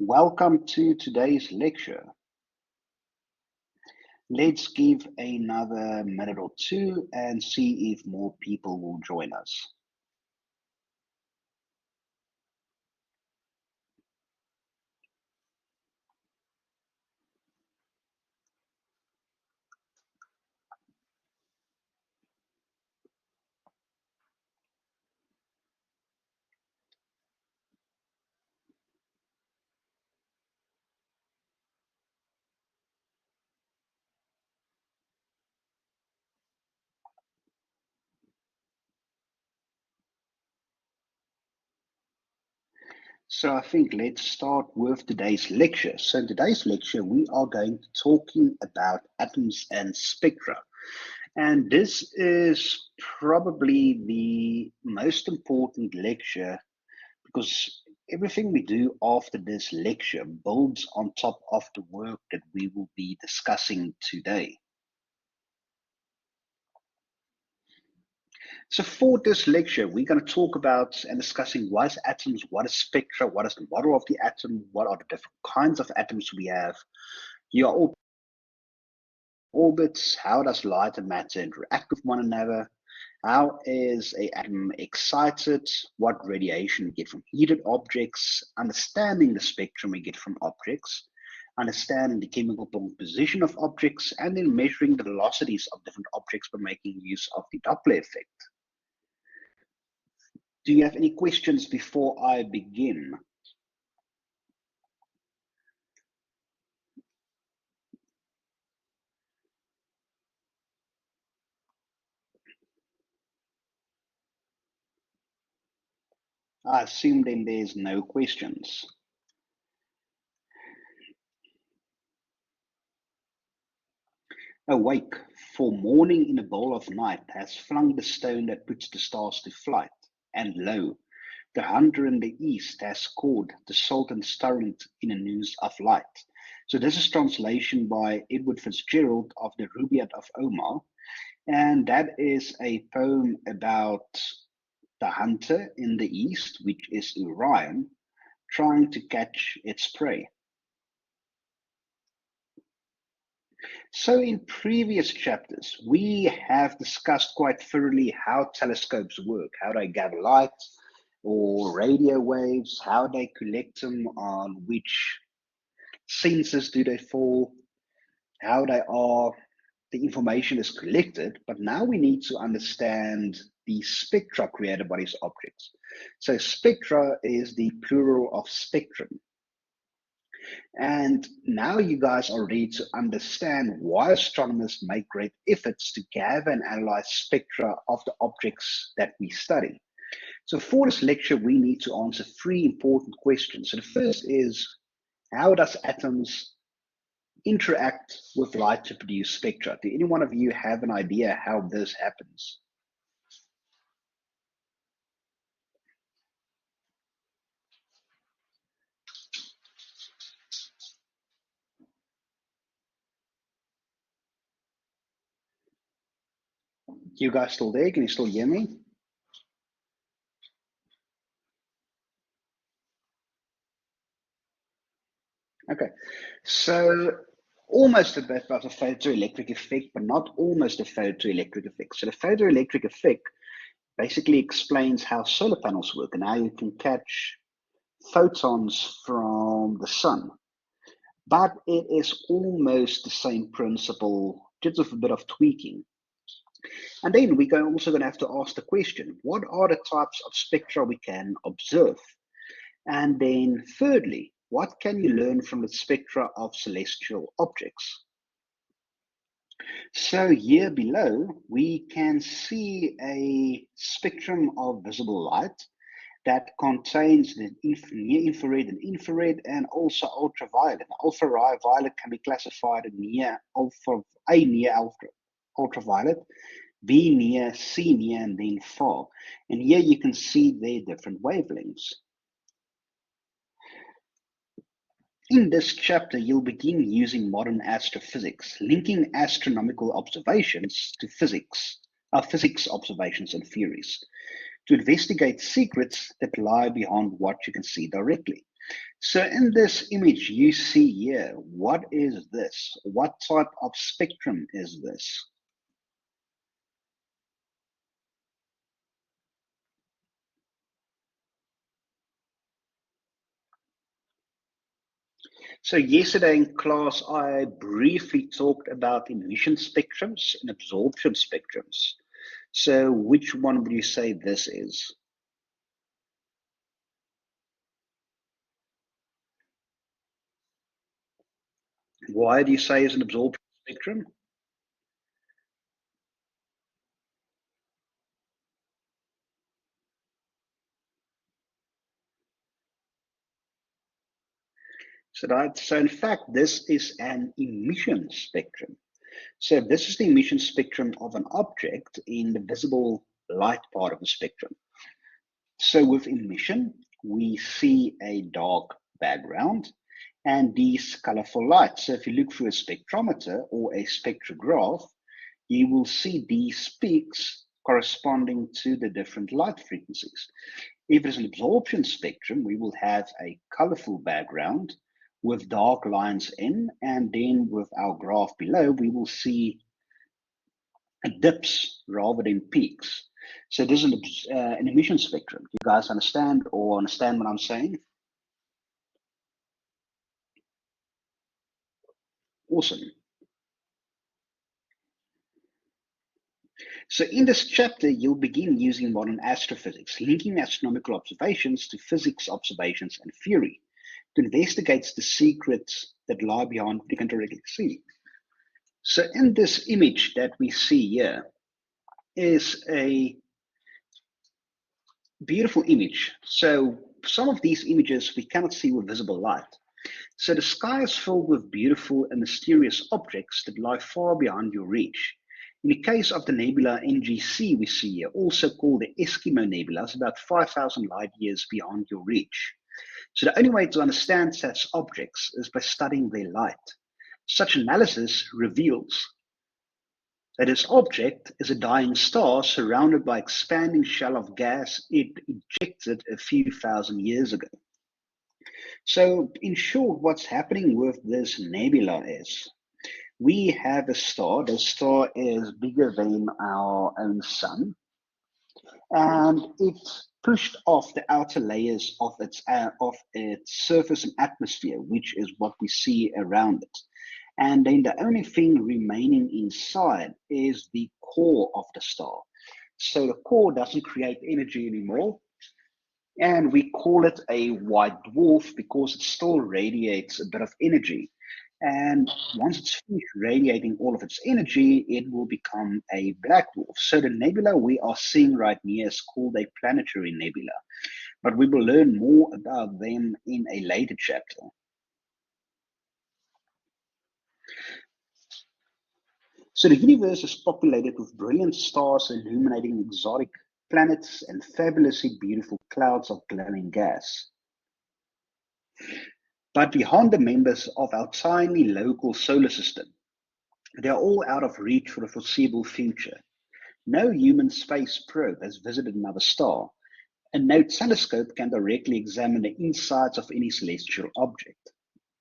Welcome to today's lecture. Let's give another minute or two and see if more people will join us. So I think let's start with today's lecture. So in today's lecture, we are going to talking about atoms and spectra. And this is probably the most important lecture because everything we do after this lecture builds on top of the work that we will be discussing today. So for this lecture, we're going to talk about and discussing what is atoms, what is spectra, what is the model of the atom, what are the different kinds of atoms we have, here are orbits, how does light and matter interact with one another, how is an atom excited, what radiation we get from heated objects, understanding the spectrum we get from objects, understanding the chemical composition of objects, and then measuring the velocities of different objects by making use of the Doppler effect. Do you have any questions before I begin? I assume then there's no questions. Awake, for morning in a bowl of night has flung the stone that puts the stars to flight, and lo, the hunter in the east has scored the sultan stirrant in a noose of light. So this is translation by Edward Fitzgerald of the Rubaiyat of Omar, and that is a poem about the hunter in the east, which is Orion, trying to catch its prey. So in previous chapters, we have discussed quite thoroughly how telescopes work, how they gather light or radio waves, how they collect them, on which sensors do they fall, how they are, the information is collected, but now we need to understand the spectra created by these objects. So spectra is the plural of spectrum. And now you guys are ready to understand why astronomers make great efforts to gather and analyze spectra of the objects that we study. So for this lecture, we need to answer three important questions. So the first is, how does atoms interact with light to produce spectra? Do any one of you have an idea how this happens? You guys still there? Can you still hear me? Okay, so almost a bit of a photoelectric effect, but not almost a photoelectric effect. So the photoelectric effect basically explains how solar panels work and how you can catch photons from the sun. But it is almost the same principle, just with a bit of tweaking. And then we're also going to have to ask the question, what are the types of spectra we can observe? And then thirdly, what can you learn from the spectra of celestial objects? So here below, we can see a spectrum of visible light that contains the near infrared and infrared and also ultraviolet. Ultraviolet can be classified in near alpha, A near ultraviolet, B near, C near, and then far. And here you can see their different wavelengths. In this chapter, you'll begin using modern astrophysics, linking astronomical observations to physics observations and theories, to investigate secrets that lie beyond what you can see directly. So in this image you see here, what is this? What type of spectrum is this? So yesterday in class, I briefly talked about emission spectrums and absorption spectrums. So which one would you say this is? Why do you say it's an absorption spectrum? So in fact, this is an emission spectrum. So this is the emission spectrum of an object in the visible light part of the spectrum. So with emission, we see a dark background and these colorful lights. So if you look through a spectrometer or a spectrograph, you will see these peaks corresponding to the different light frequencies. If it's an absorption spectrum, we will have a colorful background with dark lines in, and then with our graph below, we will see dips rather than peaks. So this is an emission spectrum. Do you guys understand what I'm saying? Awesome. So in this chapter, you'll begin using modern astrophysics, linking astronomical observations to physics observations and theory to investigate the secrets that lie behind what you can directly see. So in this image that we see here is a beautiful image. So some of these images we cannot see with visible light. So the sky is filled with beautiful and mysterious objects that lie far beyond your reach. In the case of the nebula NGC we see here, also called the Eskimo Nebula, is about 5,000 light years beyond your reach. So the only way to understand such objects is by studying their light. Such analysis reveals that this object is a dying star surrounded by expanding shell of gas it ejected a few thousand years ago. So, in short, what's happening with this nebula is we have a star. The star is bigger than our own sun, and it's pushed off the outer layers of its surface and atmosphere, which is what we see around it. And then the only thing remaining inside is the core of the star. So the core doesn't create energy anymore. And we call it a white dwarf because it still radiates a bit of energy. And once it's finished radiating all of its energy, it will become a black dwarf. So the nebula we are seeing right now is called a planetary nebula. But we will learn more about them in a later chapter. So the universe is populated with brilliant stars illuminating exotic planets and fabulously beautiful clouds of glowing gas. But behind the members of our tiny local solar system, they are all out of reach for the foreseeable future. No human space probe has visited another star, and no telescope can directly examine the insides of any celestial object.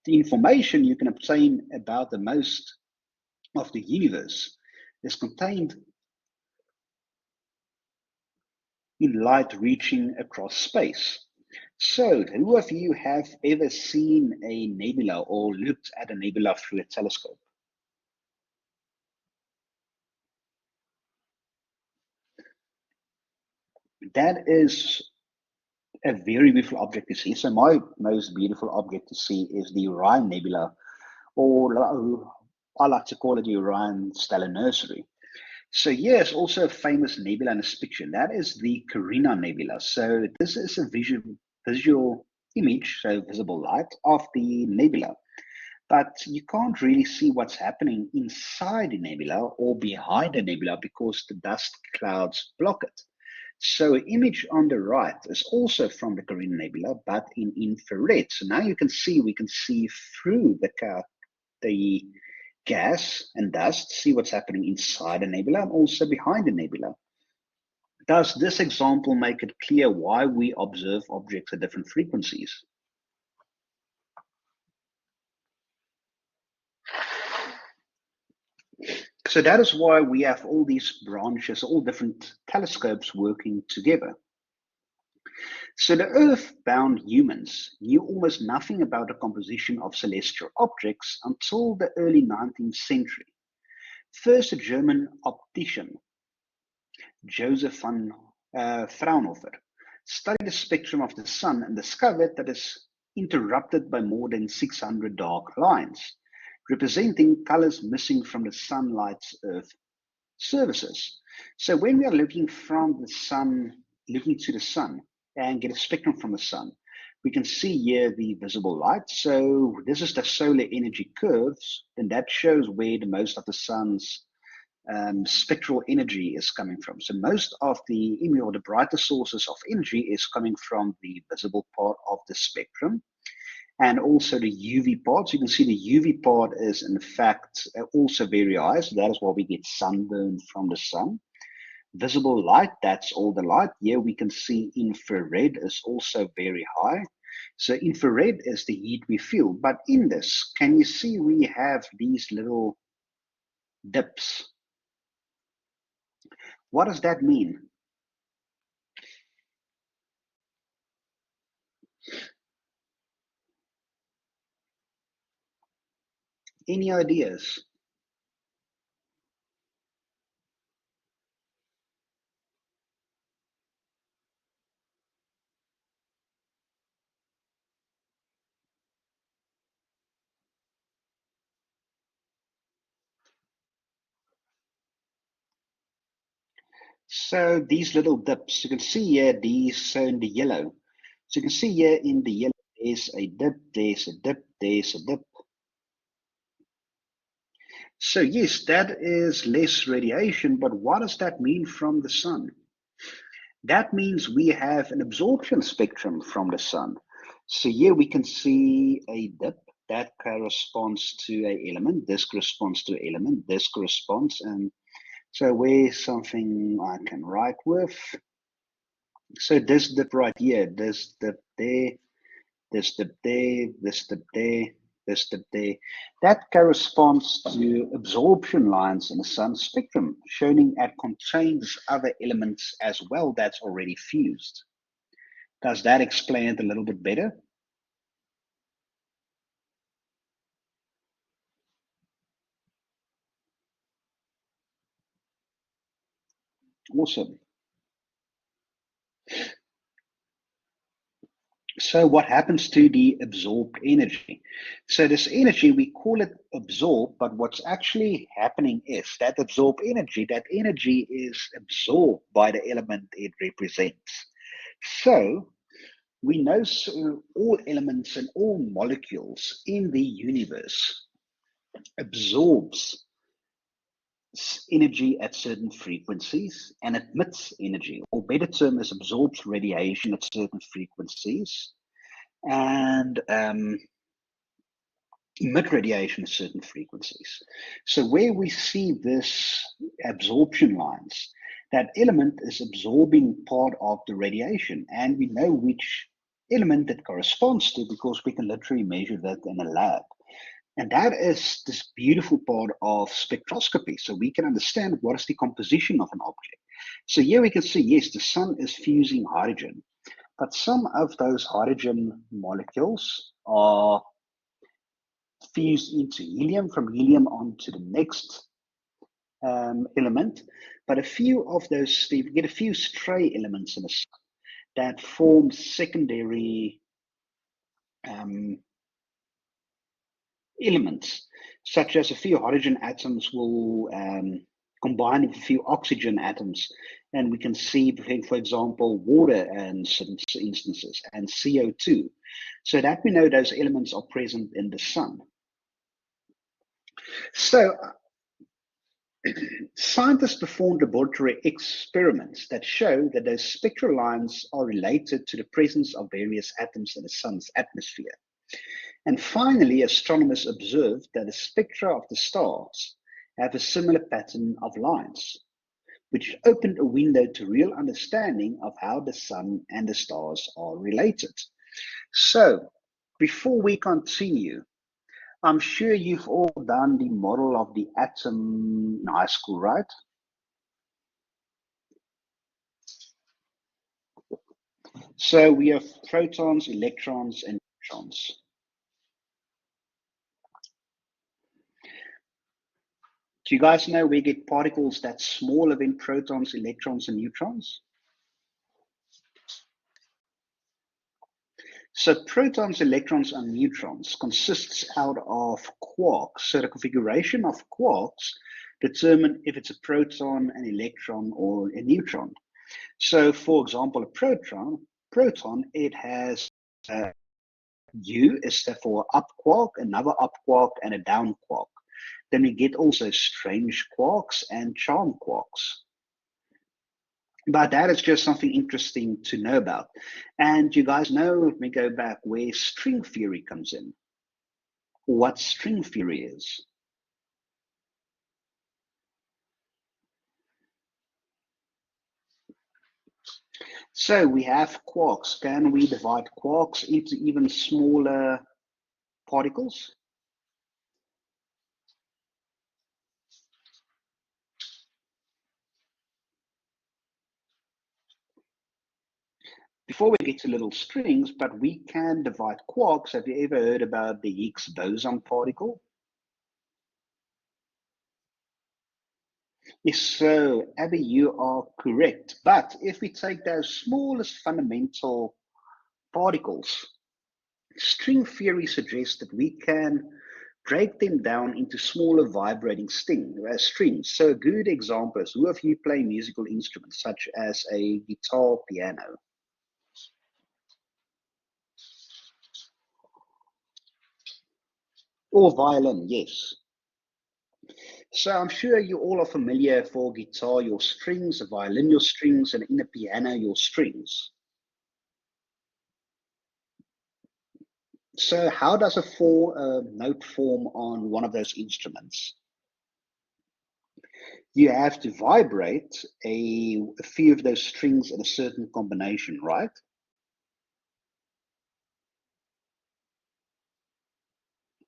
The information you can obtain about the most of the universe is contained in light reaching across space. So, who of you have ever seen a nebula or looked at a nebula through a telescope? That is a very beautiful object to see. So, my most beautiful object to see is the Orion Nebula, or I like to call it the Orion Stellar Nursery. So, yes, also a famous nebula in this picture. That is the Carina Nebula. So, this is a visual image, so visible light, of the nebula. But you can't really see what's happening inside the nebula or behind the nebula because the dust clouds block it. So an image on the right is also from the Carina Nebula, but in infrared. So now we can see through the gas and dust, see what's happening inside the nebula and also behind the nebula. Does this example make it clear why we observe objects at different frequencies? So that is why we have all these branches, all different telescopes working together. So the Earth-bound humans knew almost nothing about the composition of celestial objects until the early 19th century. First, a German optician, Joseph von Fraunhofer, studied the spectrum of the sun and discovered that it is interrupted by more than 600 dark lines, representing colors missing from the sunlight's Earth surfaces. So when we are looking from the sun, looking to the sun and get a spectrum from the sun, we can see here the visible light. So this is the solar energy curves, and that shows where the most of the sun's spectral energy is coming from. So most of the or the brighter sources of energy is coming from the visible part of the spectrum, and also the UV part. So you can see the UV part is in fact also very high. So that is why we get sunburn from the sun. Visible light, that's all the light. Here we can see infrared is also very high. So infrared is the heat we feel. But in this, can you see we have these little dips? What does that mean? Any ideas? So these little dips, you can see here, these in the yellow. So you can see here in the yellow, there's a dip, there's a dip, there's a dip. So yes, that is less radiation, but what does that mean from the sun? That means we have an absorption spectrum from the sun. So here we can see a dip that corresponds to an element, this corresponds to an element, this corresponds, and so where's something I can write with? So this dip right here, this dip there, this dip there, this dip there, this dip there. That corresponds to absorption lines in the sun spectrum, showing it contains other elements as well that's already fused. Does that explain it a little bit better? Awesome. So what happens to the absorbed energy? So this energy, we call it absorbed, but what's actually happening is that absorbed energy, that energy is absorbed by the element it represents. So we know all elements and all molecules in the universe absorbs energy at certain frequencies and emits energy, or better term is absorbs radiation at certain frequencies and emit radiation at certain frequencies. So where we see this absorption lines, that element is absorbing part of the radiation, and we know which element it corresponds to because we can literally measure that in a lab. And that is this beautiful part of spectroscopy. So we can understand what is the composition of an object. So here we can see, yes, the sun is fusing hydrogen, but some of those hydrogen molecules are fused into helium, from helium on to the next element. But a few of those, you get a few stray elements in the sun that form secondary um, elements, such as a few hydrogen atoms will combine with a few oxygen atoms. And we can see, for example, water in certain instances and CO2. So that we know those elements are present in the sun. So scientists performed laboratory experiments that show that those spectral lines are related to the presence of various atoms in the sun's atmosphere. And finally, astronomers observed that the spectra of the stars have a similar pattern of lines, which opened a window to real understanding of how the sun and the stars are related. So, before we continue, I'm sure you've all done the model of the atom in high school, right? So we have protons, electrons, and neutrons. Do you guys know we get particles that's smaller than protons, electrons, and neutrons? So protons, electrons, and neutrons consists out of quarks. So the configuration of quarks determine if it's a proton, an electron, or a neutron. So for example, a proton, it has U is there for up quark, another up quark, and a down quark. Then we get also strange quarks and charm quarks. But that is just something interesting to know about. And you guys know, if we go back, where string theory comes in, what string theory is. So we have quarks. Can we divide quarks into even smaller particles? Before we get to little strings, but we can divide quarks. Have you ever heard about the Higgs boson particle? Yes, so Abby, you are correct. But if we take those smallest fundamental particles, string theory suggests that we can break them down into smaller vibrating strings. So a good example is, who of you play musical instruments such as a guitar, piano? Or violin, yes. So I'm sure you all are familiar, for guitar, your strings, a violin, your strings, and in a piano, your strings. So how does a note form on one of those instruments? You have to vibrate a few of those strings in a certain combination, right?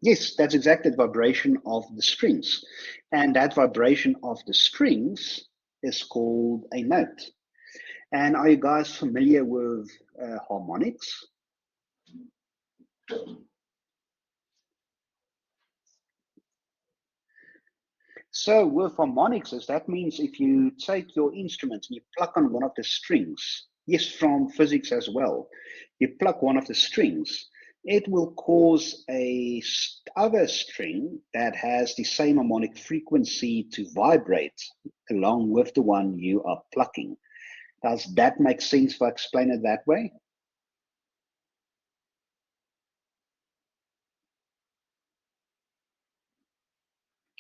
Yes, that's exactly the vibration of the strings. And that vibration of the strings is called a note. And are you guys familiar with harmonics? So with harmonics, that means if you take your instrument and you pluck on one of the strings, yes, from physics as well, you pluck one of the strings, it will cause a other string that has the same harmonic frequency to vibrate along with the one you are plucking. Does that make sense if I explain it that way?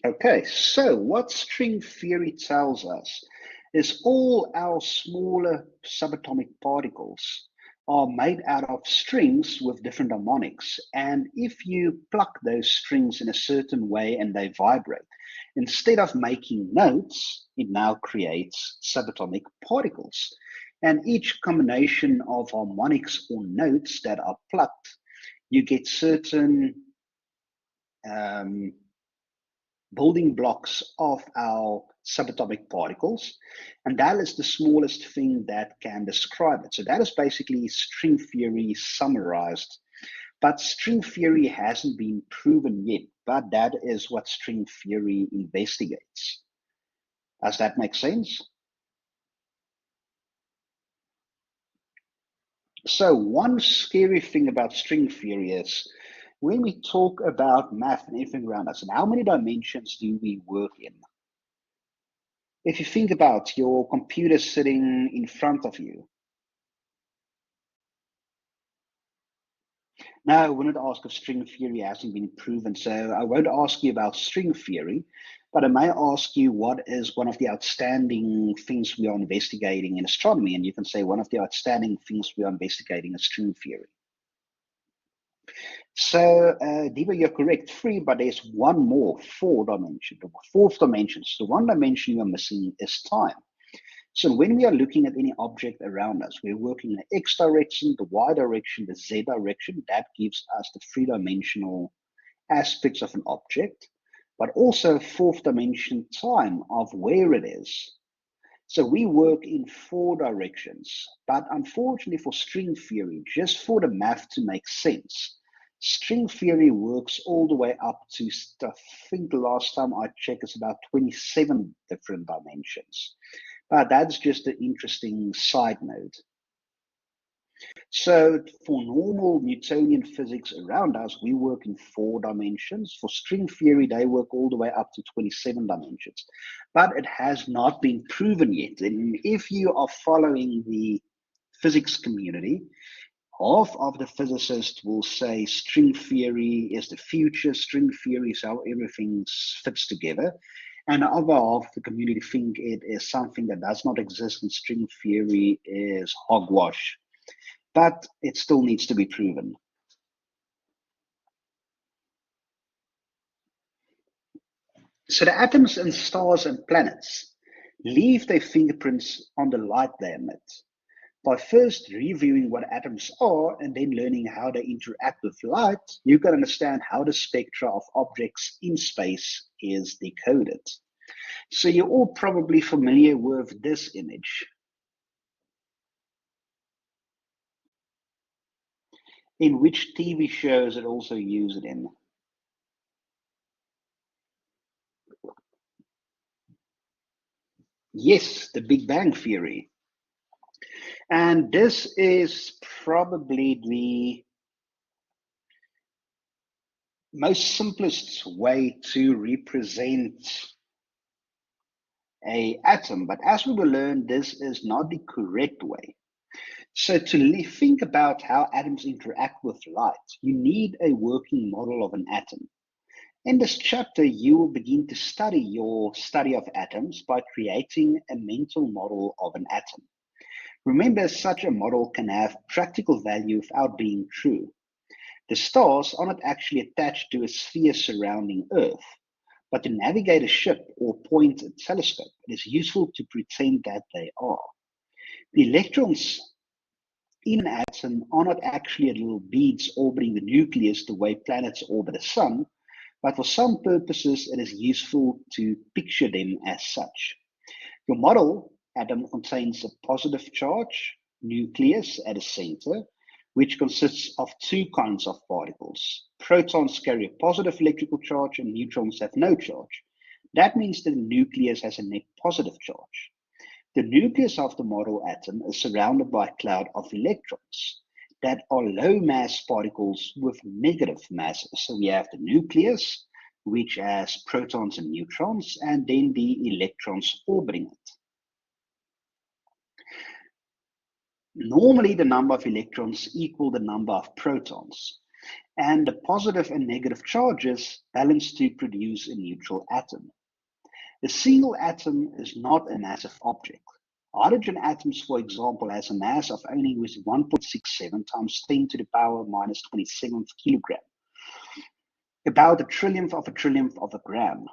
Okay, so what string theory tells us is all our smaller subatomic particles are made out of strings with different harmonics. And if you pluck those strings in a certain way and they vibrate, instead of making notes, it now creates subatomic particles. And each combination of harmonics or notes that are plucked, you get certain um, building blocks of our subatomic particles, and that is the smallest thing that can describe it. So that is basically string theory summarized, but string theory hasn't been proven yet, but that is what string theory investigates. Does that make sense? So one scary thing about string theory is when we talk about math and everything around us, and how many dimensions do we work in? If you think about your computer sitting in front of you, now I wouldn't ask if string theory hasn't been proven, so I won't ask you about string theory, but I may ask you what is one of the outstanding things we are investigating in astronomy, and you can say one of the outstanding things we are investigating is string theory. So, Diva, you're correct, three, but there's one more, four dimension, the fourth dimension. So the one dimension you're missing is time. So when we are looking at any object around us, we're working in the X direction, the Y direction, the Z direction. That gives us the three-dimensional aspects of an object, but also a fourth dimension time of where it is. So we work in 4 directions, but unfortunately for string theory, just for the math to make sense, string theory works all the way up to, I think the last time I checked, it's about 27 different dimensions. But that's just an interesting side note. So for normal Newtonian physics around us, we work in 4 dimensions. For string theory, they work all the way up to 27 dimensions. But it has not been proven yet. And if you are following the physics community, half of the physicists will say string theory is the future, string theory is how everything fits together. And the other half of the community think it is something that does not exist, and string theory is hogwash. But it still needs to be proven. So the atoms and stars and planets leave their fingerprints on the light they emit. By first reviewing what atoms are and then learning how they interact with light, you can understand how the spectra of objects in space is decoded. So you're all probably familiar with this image. In which TV shows it also use it in? Yes, the Big Bang Theory. And this is probably the most simplest way to represent a atom. But as we will learn, this is not the correct way. So to think about how atoms interact with light, you need a working model of an atom. In this chapter, you will begin to study your study of atoms by creating a mental model of an atom. Remember, such a model can have practical value without being true. The stars are not actually attached to a sphere surrounding Earth, but to navigate a ship or point a telescope, it is useful to pretend that they are. The electrons in an atom are not actually little beads orbiting the nucleus the way planets orbit the sun, but for some purposes it is useful to picture them as such. Your model atom contains a positive charge nucleus at the center, which consists of 2 kinds of particles. Protons carry a positive electrical charge and neutrons have no charge. That means that the nucleus has a net positive charge. The nucleus of the model atom is surrounded by a cloud of electrons that are low mass particles with negative masses. So we have the nucleus, which has protons and neutrons, and then the electrons orbiting it. Normally, the number of electrons equal the number of protons, and the positive and negative charges balance to produce a neutral atom. A single atom is not a massive object. Hydrogen atoms, for example, has a mass of only 1.67 times 10 to the power minus 27th kilogram, about a trillionth of a gram.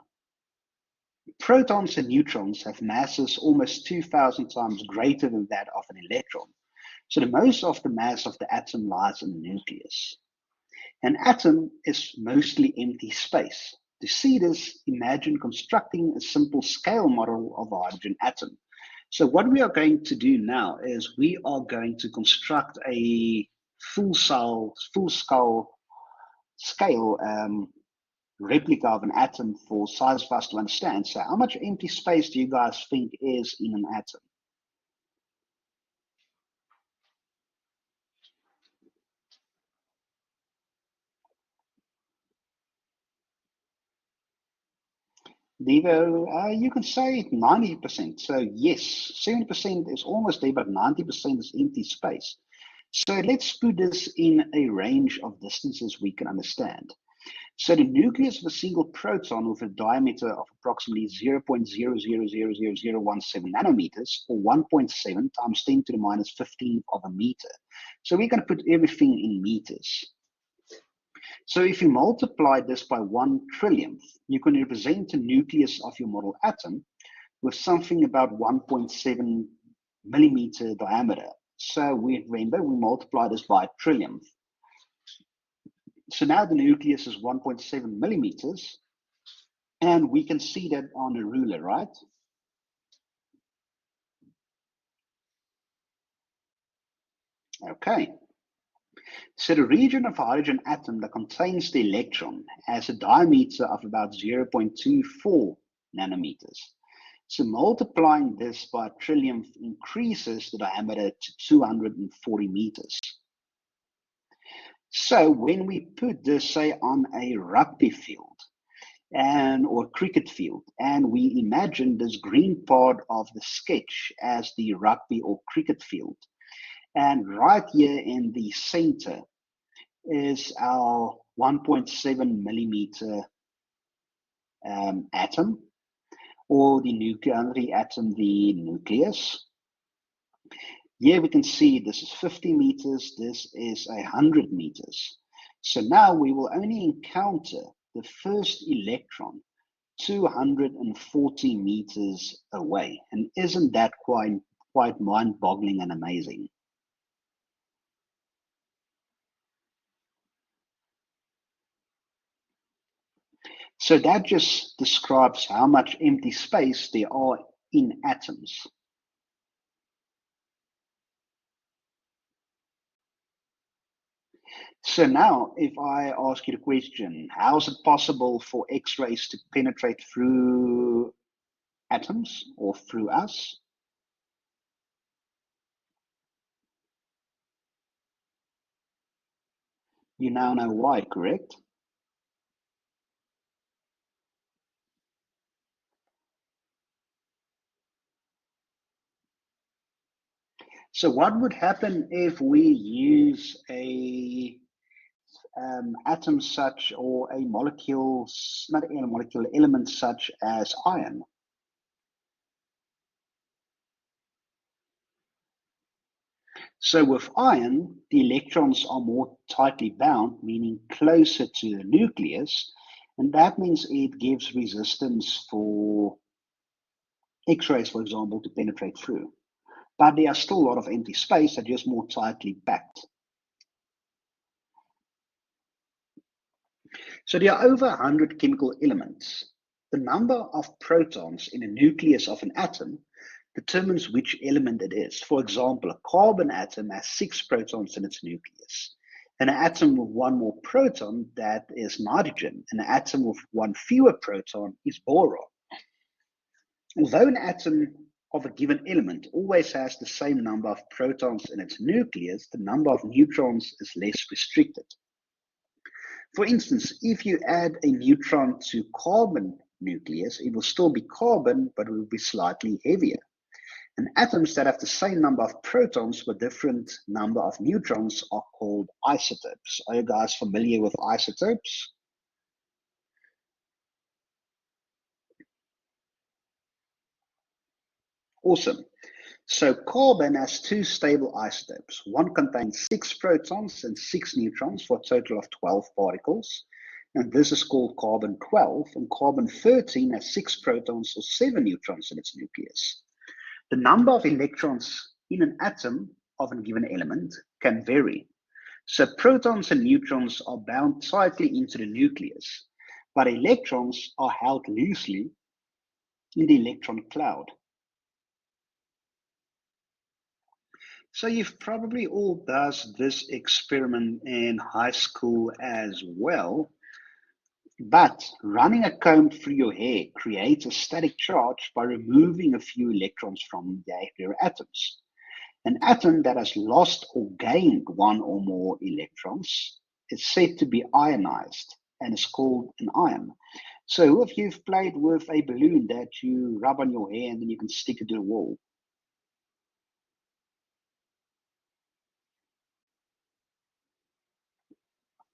Protons and neutrons have masses almost 2,000 times greater than that of an electron. So the most of the mass of the atom lies in the nucleus. An atom is mostly empty space. To see this, imagine constructing a simple scale model of a hydrogen atom. So what we are going to do now is we are going to construct a full scale replica of an atom for size for us to understand. So how much empty space do you guys think is in an atom? Devo, you can say 90%. So yes, 70% is almost there, but 90% is empty space. So let's put this in a range of distances we can understand. So the nucleus of a single proton with a diameter of approximately 0.0000017 nanometers, or 1.7 times 10 to the minus 15 of a meter. So we're going to put everything in meters. So if you multiply this by 1 trillionth, you can represent the nucleus of your model atom with something about 1.7 millimeter diameter. So we multiply this by a trillionth. 1 trillionth is 1 millimeter. So 1 trillionth is 1 millimeter. So we multiply this by 1 trillionth, you can represent a nucleus of your model atom with something about 1.7 millimeter diameter. So we remember we multiply this by a trillionth. So So now the nucleus is 1.7 millimeters, and we can see that on a ruler, right? Okay. So the region of a hydrogen atom that contains the electron has a diameter of about 0.24 nanometers. So multiplying this by a trillionth increases the diameter to 240 meters. So when we put this, say, on a rugby field or cricket field, and we imagine this green part of the sketch as the rugby or cricket field, and right here in the center is our 1.7 millimeter atom, or the atom, the nucleus. Here we can see this is 50 meters, this is 100 meters. So now we will only encounter the first electron 240 meters away. And isn't that quite mind-boggling and amazing? So that just describes how much empty space there are in atoms. So now, if I ask you the question, how is it possible for X-rays to penetrate through atoms or through us? You now know why, correct? So what would happen if we use a atom such, or a molecule, not a molecule, element such as iron? So with iron, the electrons are more tightly bound, meaning closer to the nucleus, and that means it gives resistance for X-rays, for example, to penetrate through. But there are still a lot of empty space that is more tightly packed. So there are over 100 chemical elements. The number of protons in a nucleus of an atom determines which element it is. For example, a carbon atom has 6 protons in its nucleus. And an atom with one more proton, that is nitrogen. And an atom with one fewer proton is boron. Although an atom of a given element always has the same number of protons in its nucleus, the number of neutrons is less restricted. For instance, if you add a neutron to carbon nucleus, it will still be carbon, but it will be slightly heavier. And atoms that have the same number of protons but different number of neutrons are called isotopes. Are you guys familiar with isotopes? Awesome. So carbon has 2 stable isotopes. One contains 6 protons and 6 neutrons for a total of 12 particles. And this is called carbon-12. And carbon-13 has 6 protons or 7 neutrons in its nucleus. The number of electrons in an atom of a given element can vary. So protons and neutrons are bound tightly into the nucleus, but electrons are held loosely in the electron cloud. So you've probably all done this experiment in high school as well, but running a comb through your hair creates a static charge by removing a few electrons from their atoms. An atom that has lost or gained one or more electrons is said to be ionized and is called an ion. So if you've played with a balloon that you rub on your hair and then you can stick it to the wall,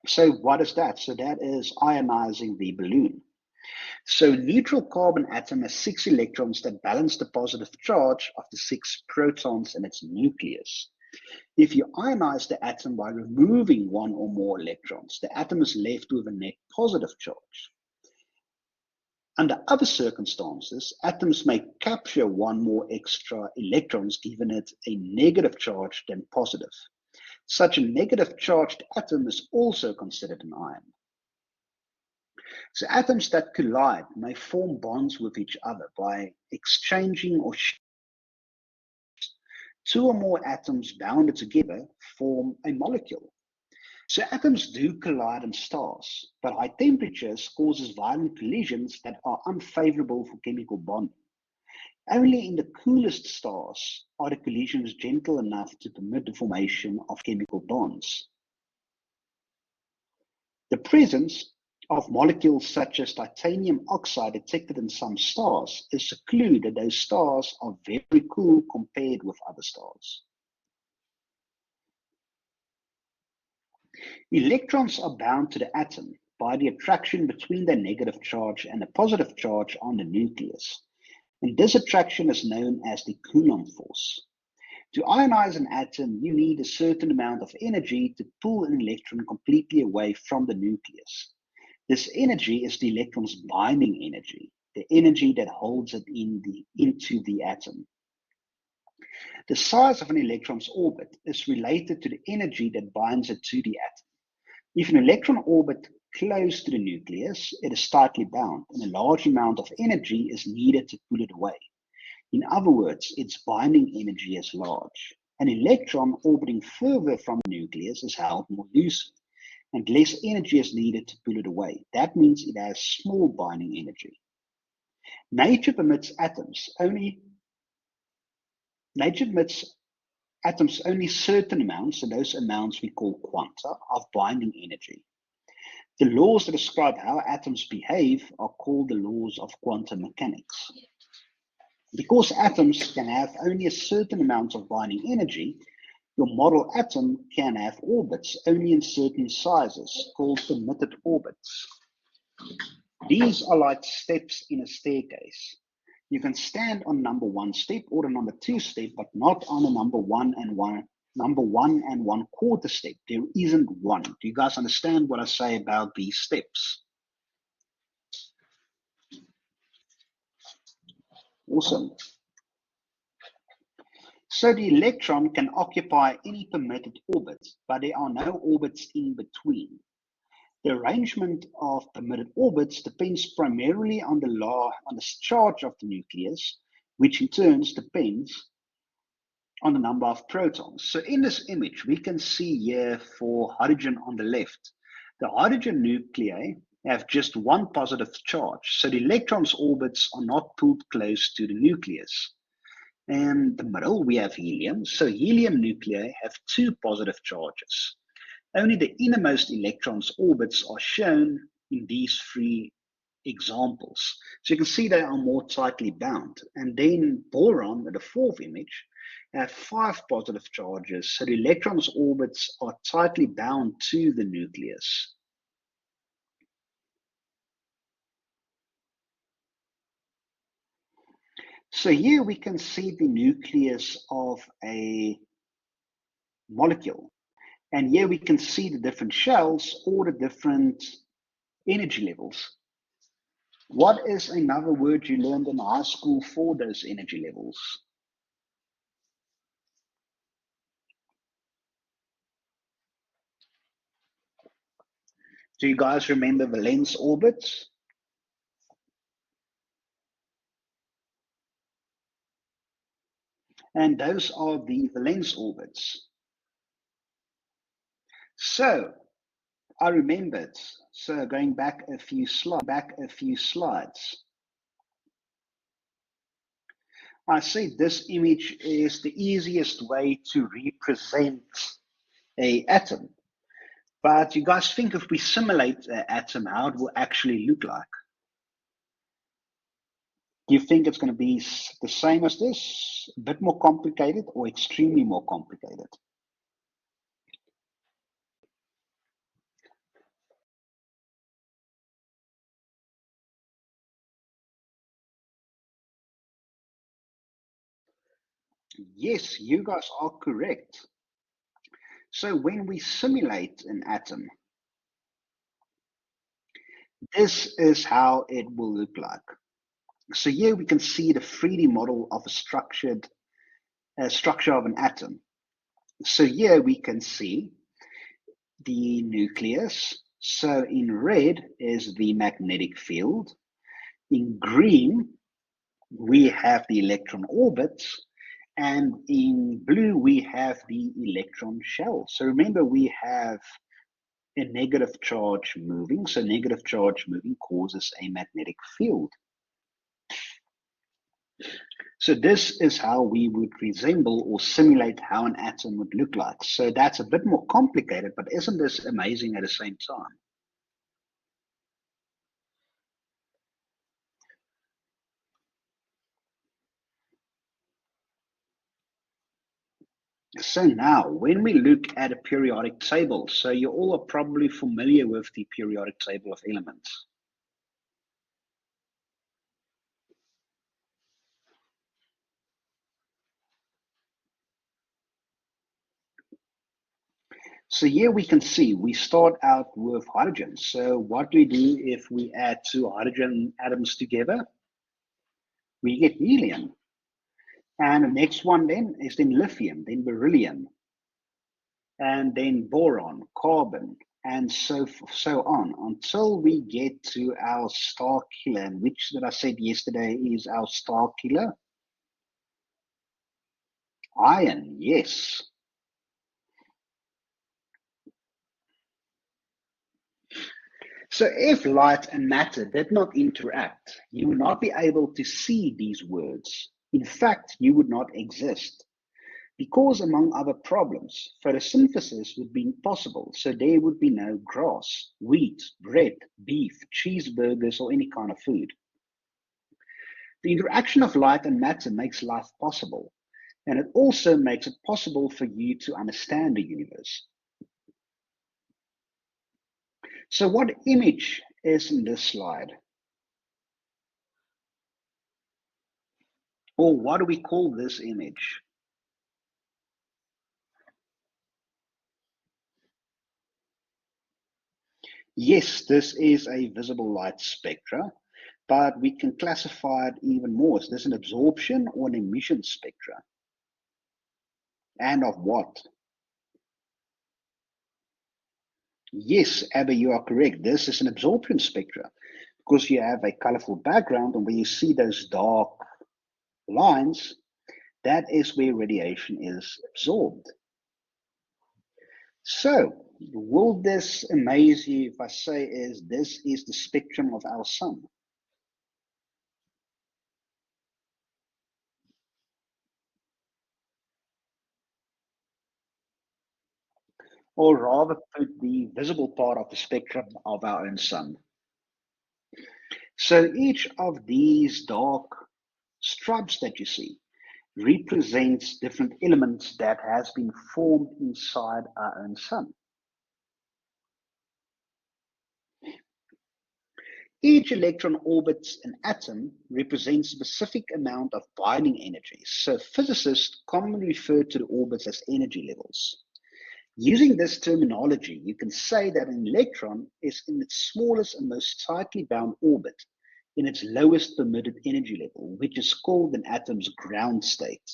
so what is that? So that is ionizing the balloon. So neutral carbon atom has 6 electrons that balance the positive charge of the 6 protons in its nucleus. If you ionize the atom by removing one or more electrons, the atom is left with a net positive charge. Under other circumstances, atoms may capture one more extra electrons, giving it a negative charge than positive. Such a negative charged atom is also considered an ion. So atoms that collide may form bonds with each other by exchanging or two or more atoms bounded together form a molecule. So atoms do collide in stars, but high temperatures causes violent collisions that are unfavorable for chemical bonding. Only in the coolest stars are the collisions gentle enough to permit the formation of chemical bonds. The presence of molecules such as titanium oxide detected in some stars is a clue that those stars are very cool compared with other stars. Electrons are bound to the atom by the attraction between their negative charge and a positive charge on the nucleus, and this attraction is known as the Coulomb force. To ionize an atom, you need a certain amount of energy to pull an electron completely away from the nucleus. This energy is the electron's binding energy, the energy that holds it into the atom. The size of an electron's orbit is related to the energy that binds it to the atom. If an electron orbit close to the nucleus, it is tightly bound, and a large amount of energy is needed to pull it away. In other words, its binding energy is large. An electron orbiting further from the nucleus is held more loosely, and less energy is needed to pull it away. That means it has small binding energy. Nature permits atoms only certain amounts, and those amounts we call quanta, of binding energy. The laws that describe how atoms behave are called the laws of quantum mechanics. Because atoms can have only a certain amount of binding energy, your model atom can have orbits only in certain sizes, called permitted orbits. These are like steps in a staircase. You can stand on number 1 step or the number 2 step, but not on a number 1 and 1/4 step. There isn't one. Do you guys understand what I say about these steps? Awesome. So the electron can occupy any permitted orbit, but there are no orbits in between. The arrangement of permitted orbits depends primarily on the charge of the nucleus, which in turn depends on the number of protons. So in this image, we can see here for hydrogen on the left, the hydrogen nuclei have just one positive charge, so the electron's orbits are not pulled close to the nucleus. And the middle, we have helium. So helium nuclei have two positive charges. Only the innermost electrons' orbits are shown in these three examples. So you can see they are more tightly bound. And then boron, the fourth image, have 5 positive charges. So the electrons' orbits are tightly bound to the nucleus. So here we can see the nucleus of a molecule. And here we can see the different shells or the different energy levels. What is another word you learned in high school for those energy levels? Do you guys remember valence orbits? And those are the valence orbits. So I remembered. So going back a few slides. I said this image is the easiest way to represent an atom. But you guys think if we simulate an atom, how it will actually look like? Do you think it's going to be the same as this, a bit more complicated, or extremely more complicated? Yes, you guys are correct. So when we simulate an atom, this is how it will look like. So here we can see the 3D model of a structure of an atom. So here we can see the nucleus. So in red is the magnetic field. In green, we have the electron orbits. And in blue, we have the electron shell. So remember, we have a negative charge moving. So negative charge moving causes a magnetic field. So this is how we would resemble or simulate how an atom would look like. So that's a bit more complicated, but isn't this amazing at the same time? So now, when we look at a periodic table, so you all are probably familiar with the periodic table of elements. So here we can see we start out with hydrogen. So what do we do if we add two hydrogen atoms together? We get helium. And the next one then is then lithium, then beryllium, and then boron, carbon, and so on until we get to our star killer, and which that I said yesterday is our star killer, iron. Yes. So if light and matter did not interact, you would not be able to see these words. In fact, you would not exist. Because, among other problems, photosynthesis would be impossible, so there would be no grass, wheat, bread, beef, cheeseburgers, or any kind of food. The interaction of light and matter makes life possible, and it also makes it possible for you to understand the universe. So, what image is in this slide? Or what do we call this image? Yes, this is a visible light spectra, but we can classify it even more. Is this an absorption or an emission spectra? And of what? Yes, Abby, you are correct. This is an absorption spectra because you have a colorful background, and when you see those dark lines, that is where radiation is absorbed. So, will this amaze you if I say is this is the spectrum of our sun? Or rather put the visible part of the spectrum of our own sun. So each of these dark stripes that you see represents different elements that has been formed inside our own sun. Each electron orbits an atom represents a specific amount of binding energy. So physicists commonly refer to the orbits as energy levels. Using this terminology, you can say that an electron is in its smallest and most tightly bound orbit in its lowest permitted energy level, which is called an atom's ground state.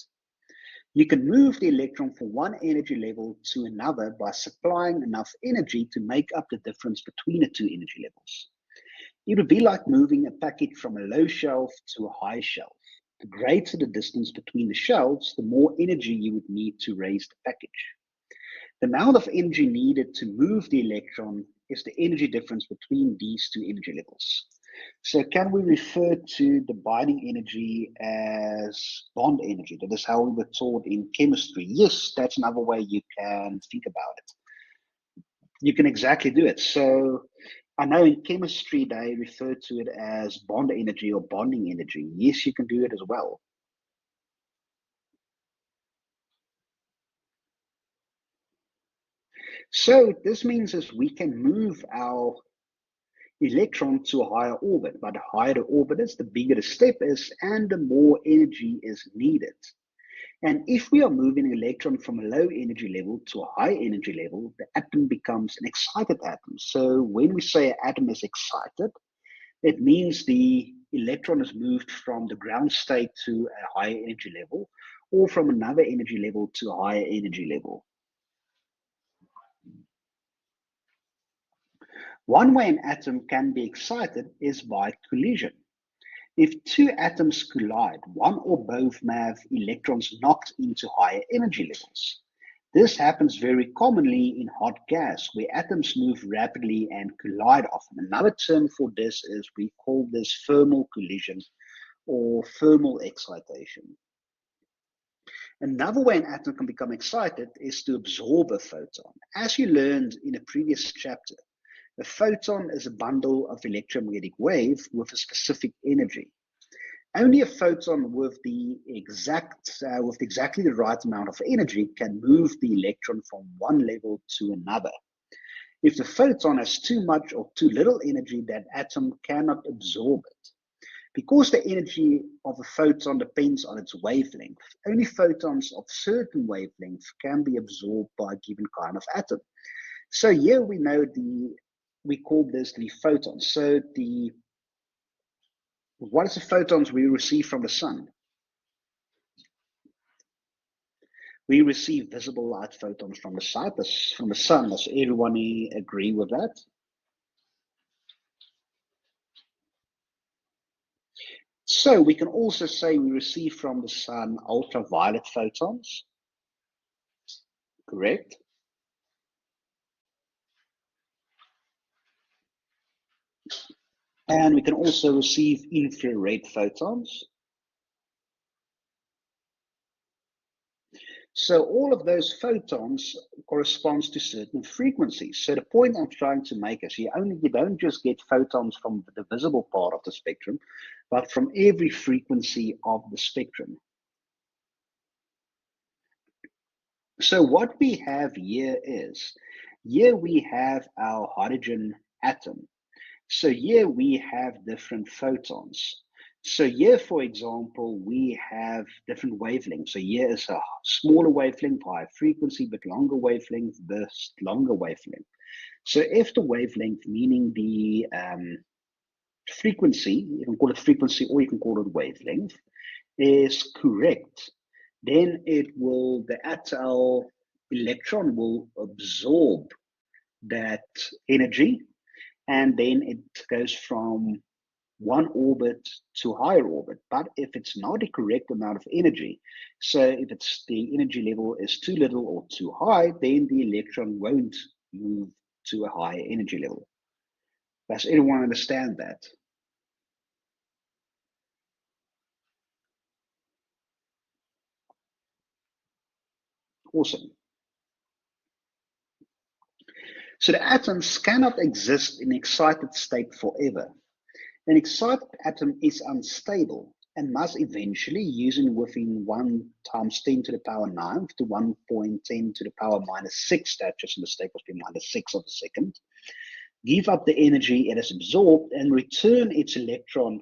You can move the electron from one energy level to another by supplying enough energy to make up the difference between the two energy levels. It would be like moving a packet from a low shelf to a high shelf. The greater the distance between the shelves, the more energy you would need to raise the package. The amount of energy needed to move the electron is the energy difference between these two energy levels. So can we refer to the binding energy as bond energy? That is how we were taught in chemistry. Yes, that's another way you can think about it. You can exactly do it. So I know in chemistry they refer to it as bond energy or bonding energy. Yes, you can do it as well. So this means is we can move our electron to a higher orbit. But the higher the orbit is, the bigger the step is, and the more energy is needed. And if we are moving an electron from a low energy level to a high energy level, the atom becomes an excited atom. So when we say an atom is excited, it means the electron is moved from the ground state to a higher energy level, or from another energy level to a higher energy level. One way an atom can be excited is by collision. If two atoms collide, one or both may have electrons knocked into higher energy levels. This happens very commonly in hot gas, where atoms move rapidly and collide often. Another term for this is we call this thermal collision or thermal excitation. Another way an atom can become excited is to absorb a photon. As you learned in a previous chapter, a photon is a bundle of electromagnetic wave with a specific energy. Only a photon with exactly the right amount of energy can move the electron from one level to another. If the photon has too much or too little energy, that atom cannot absorb it. Because the energy of a photon depends on its wavelength, only photons of certain wavelength can be absorbed by a given kind of atom. So here we know we call this the photons. So what is the photons we receive from the sun? We receive visible light photons from the sun. Does everyone agree with that? So we can also say we receive from the sun ultraviolet photons, correct? And we can also receive infrared photons. So all of those photons corresponds to certain frequencies. So the point I'm trying to make is you don't just get photons from the visible part of the spectrum, but from every frequency of the spectrum. So what we have here we have our hydrogen atom. So here we have different photons. So here, for example, we have different wavelengths. So here is a smaller wavelength, higher frequency, but longer wavelength, this longer wavelength. So if the wavelength, meaning the frequency, you can call it frequency or you can call it wavelength, is correct, then the electron will absorb that energy, and then it goes from one orbit to higher orbit. But if it's not a correct amount of energy, so if the energy level is too little or too high, then the electron won't move to a higher energy level. Does anyone understand that? Awesome. So the atoms cannot exist in excited state forever. An excited atom is unstable and must eventually, using within 1 times 10 to the power 9 to 1.10 to the power minus 6, that just mistake was being minus 6 of a second, give up the energy it has absorbed and return its electron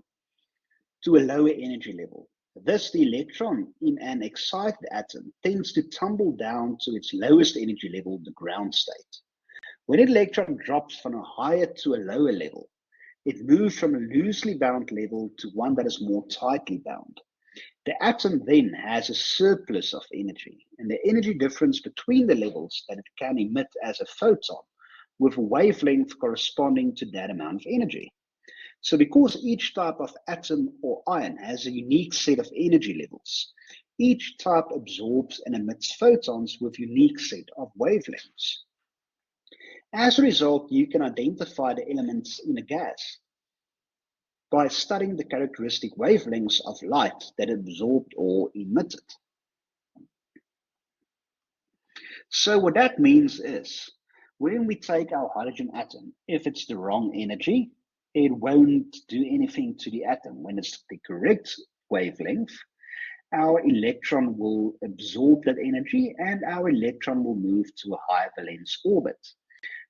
to a lower energy level. Thus, the electron in an excited atom tends to tumble down to its lowest energy level, the ground state. When an electron drops from a higher to a lower level, it moves from a loosely bound level to one that is more tightly bound. The atom then has a surplus of energy, and the energy difference between the levels that it can emit as a photon with a wavelength corresponding to that amount of energy. So because each type of atom or ion has a unique set of energy levels, each type absorbs and emits photons with unique set of wavelengths. As a result, you can identify the elements in a gas by studying the characteristic wavelengths of light that absorbed or emitted. So what that means is, when we take our hydrogen atom, if it's the wrong energy, it won't do anything to the atom. When it's the correct wavelength, our electron will absorb that energy and our electron will move to a higher valence orbit.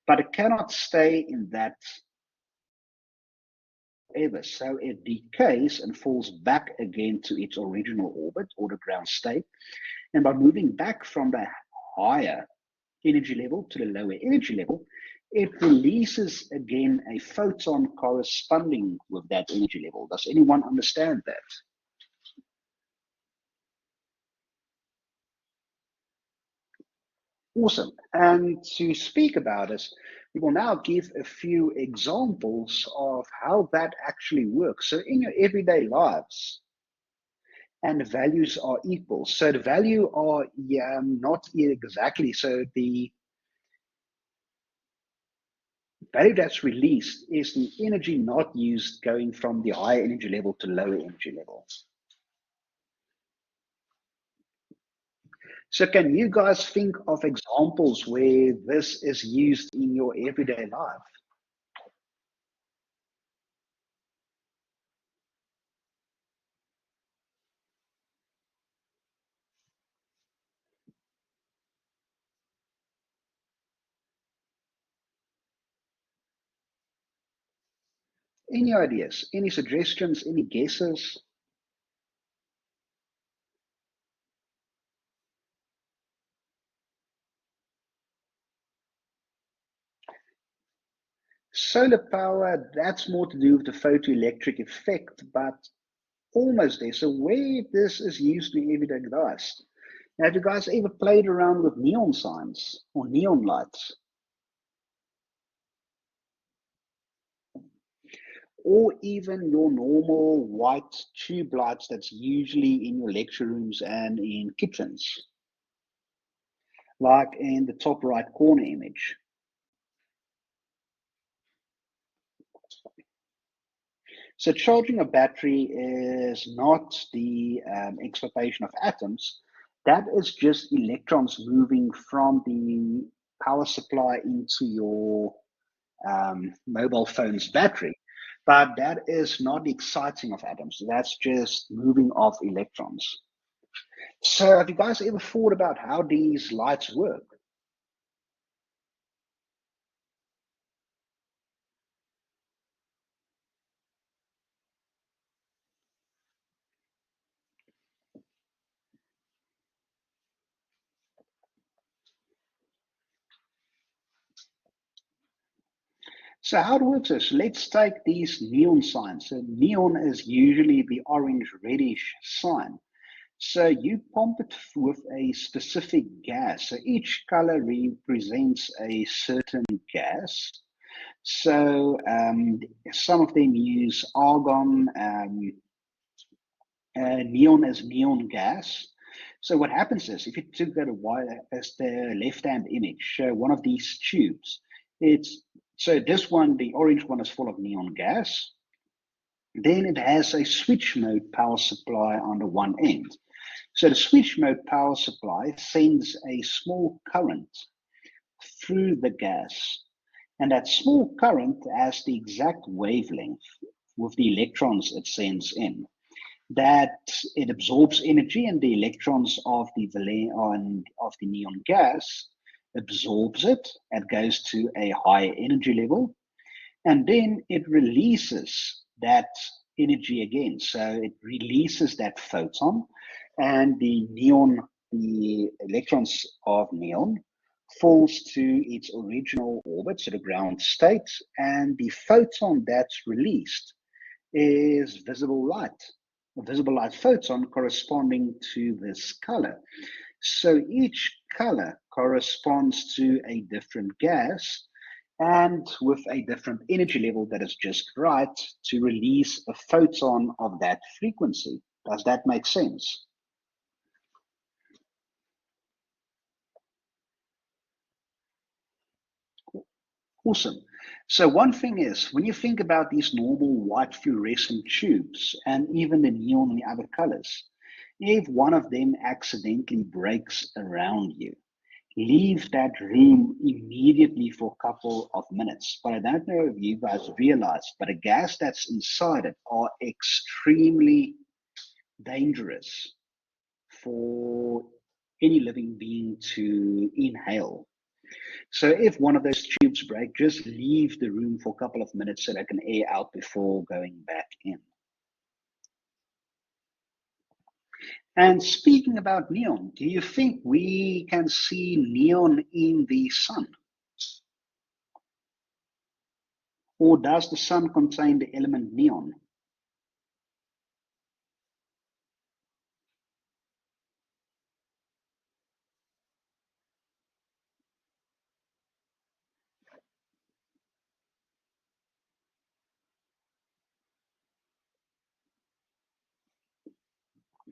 But it cannot stay in that forever. So it decays and falls back again to its original orbit or the ground state. And by moving back from the higher energy level to the lower energy level, it releases again a photon corresponding with that energy level. Does anyone understand that? Awesome. And to speak about this, we will now give a few examples of how that actually works. So in your everyday lives, and the values are equal. So the value are not exactly. So the value that's released is the energy not used going from the higher energy level to lower energy level. So can you guys think of examples where this is used in your everyday life? Any ideas? Any suggestions? Any guesses? Solar power, that's more to do with the photoelectric effect, but almost there. So where this is used in everyday life. Now, have you guys ever played around with neon signs or neon lights? Or even your normal white tube lights that's usually in your lecture rooms and in kitchens, like in the top right corner image. So charging a battery is not the excitation of atoms. That is just electrons moving from the power supply into your mobile phone's battery. But that is not the exciting of atoms. That's just moving of electrons. So have you guys ever thought about how these lights work? So how it works is, let's take these neon signs. So neon is usually the orange reddish sign. So you pump it with a specific gas. So each color represents a certain gas. So some of them use argon, neon as neon gas. So what happens is, if you took that as the left-hand image, so one of these tubes, it's so this one, the orange one, is full of neon gas. Then it has a switch mode power supply on the one end. So the switch mode power supply sends a small current through the gas. And that small current has the exact wavelength with the electrons it sends in. That it absorbs energy, and the electrons of the neon gas absorbs it. It goes to a higher energy level, and then it releases that energy again. So it releases that photon, and the electrons of neon falls to its original orbit, so the ground state, and the photon that's released is visible light, a visible light photon corresponding to this color. So each color corresponds to a different gas and with a different energy level that is just right to release a photon of that frequency. Does that make sense? Awesome. So one thing is, when you think about these normal white fluorescent tubes and even the neon and the other colors, if one of them accidentally breaks around you, leave that room immediately for a couple of minutes. But I don't know if you guys realize, but the gas that's inside it are extremely dangerous for any living being to inhale. So if one of those tubes break, just leave the room for a couple of minutes so they can air out before going back in. And speaking about neon, do you think we can see neon in the sun? Or does the sun contain the element neon?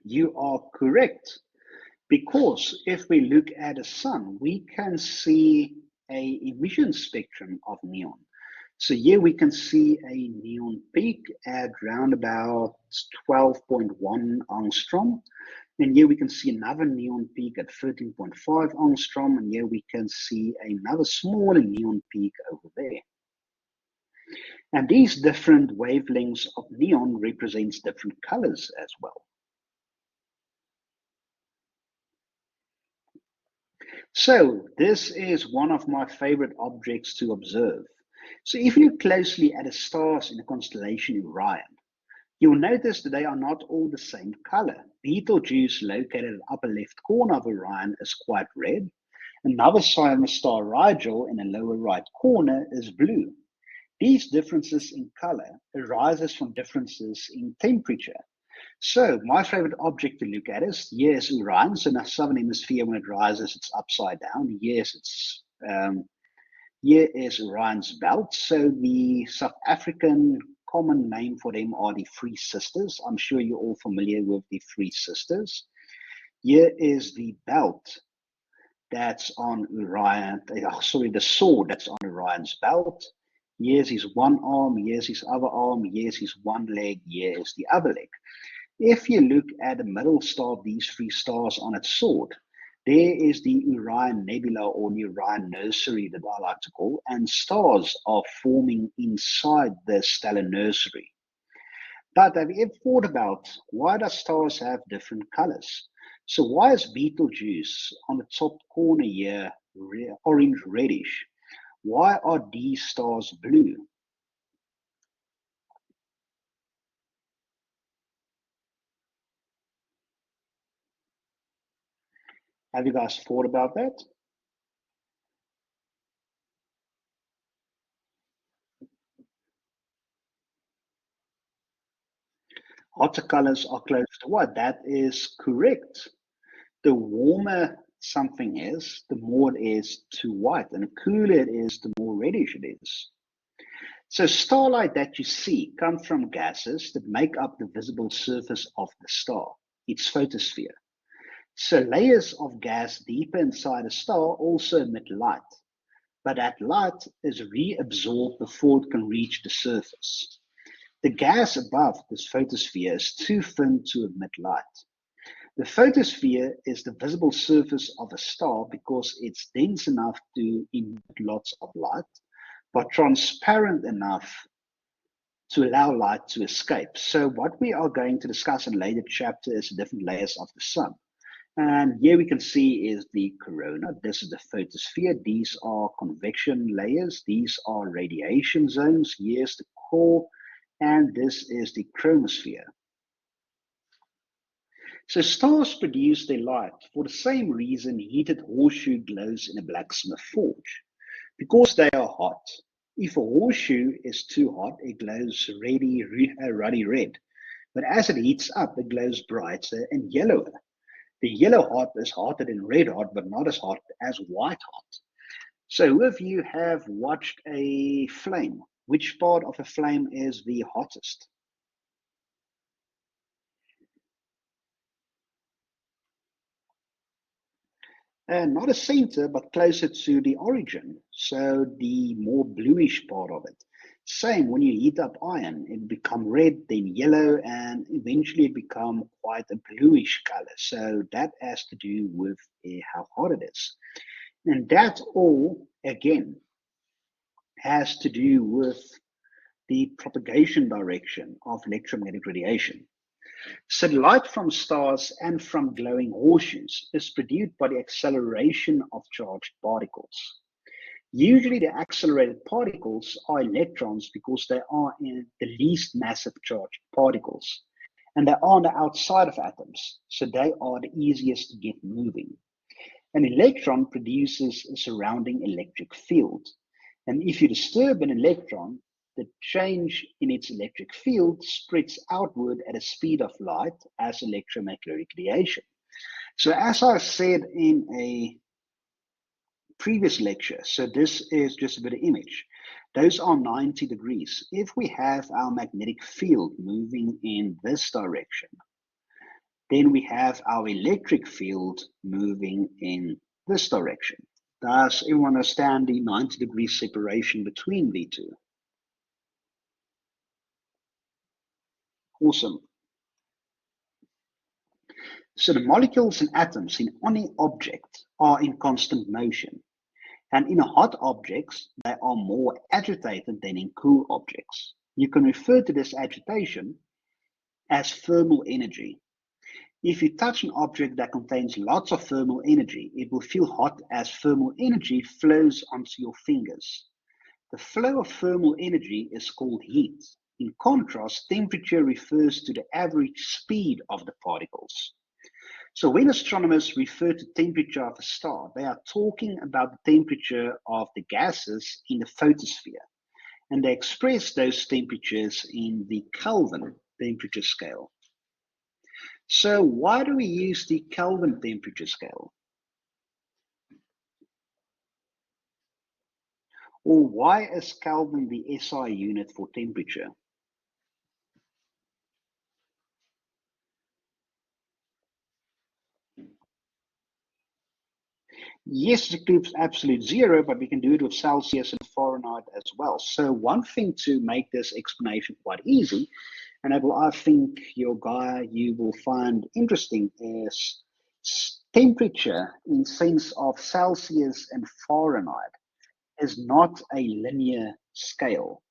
You are correct. Because if we look at a sun, we can see a emission spectrum of neon. So here we can see a neon peak at around about 12.1 angstrom. And here we can see another neon peak at 13.5 angstrom. And here we can see another smaller neon peak over there. And these different wavelengths of neon represents different colors as well. So this is one of my favorite objects to observe. So if you look closely at the stars in the constellation Orion, you'll notice that they are not all the same color. Betelgeuse, located in the upper left corner of Orion, is quite red. Another Siamese star, Rigel, in the lower right corner, is blue. These differences in color arises from differences in temperature. So my favorite object to look at is, yes, Orion. So in the southern hemisphere, when it rises, it's upside down. Yes, here is Orion's belt. So the South African common name for them are the Three Sisters. I'm sure you're all familiar with the Three Sisters. Here is the belt that's on Orion, sorry, the sword that's on Orion's belt. Here's his one arm, here's his other arm, here's his one leg, here's the other leg. If you look at the middle star of these three stars on its sword, there is the Orion Nebula, or the Orion Nursery that I like to call, and stars are forming inside the stellar nursery. But have you ever thought about, why do stars have different colors? So why is Betelgeuse on the top corner here orange reddish? Why are these stars blue? Have you guys thought about that? Hotter colors are close to white. That is correct. The warmer something is, the more it is to white, and the cooler it is, the more reddish it is. So starlight that you see comes from gases that make up the visible surface of the star, its photosphere. So layers of gas deeper inside a star also emit light, but that light is reabsorbed before it can reach the surface. The gas above this photosphere is too thin to emit light. The photosphere is the visible surface of a star because it's dense enough to emit lots of light, but transparent enough to allow light to escape. So what we are going to discuss in a later chapter is the different layers of the sun. And here we can see is the corona. This is the photosphere. These are convection layers. These are radiation zones. Here's the core. And this is the chromosphere. So stars produce their light for the same reason heated horseshoe glows in a blacksmith forge, because they are hot. If a horseshoe is too hot, it glows ruddy red. But as it heats up, it glows brighter and yellower. The yellow hot is hotter than red hot, but not as hot as white hot. So if you have watched a flame, which part of a flame is the hottest? And not a center, but closer to the origin. So the more bluish part of it. Same when you heat up iron, it become red, then yellow, and eventually it become quite a bluish color. So that has to do with how hot it is. And that all, again, has to do with the propagation direction of electromagnetic radiation. So light from stars and from glowing horseshoes is produced by the acceleration of charged particles. Usually the accelerated particles are electrons because they are in the least massive charged particles. And they are on the outside of atoms, so they are the easiest to get moving. An electron produces a surrounding electric field. And if you disturb an electron, the change in its electric field spreads outward at a speed of light as electromagnetic radiation. So as I said in a previous lecture, so this is just a bit of image. Those are 90 degrees. If we have our magnetic field moving in this direction, then we have our electric field moving in this direction. Does everyone understand the 90-degree separation between the two? Awesome. So the molecules and atoms in any object are in constant motion. And in hot objects, they are more agitated than in cool objects. You can refer to this agitation as thermal energy. If you touch an object that contains lots of thermal energy, it will feel hot as thermal energy flows onto your fingers. The flow of thermal energy is called heat. In contrast, temperature refers to the average speed of the particles. So when astronomers refer to temperature of a star, they are talking about the temperature of the gases in the photosphere. And they express those temperatures in the Kelvin temperature scale. So why do we use the Kelvin temperature scale? Or why is Kelvin the SI unit for temperature? Yes, it includes absolute zero, but we can do it with Celsius and Fahrenheit as well. So one thing to make this explanation quite easy, and I think you will find interesting, is temperature in sense of Celsius and Fahrenheit is not a linear scale.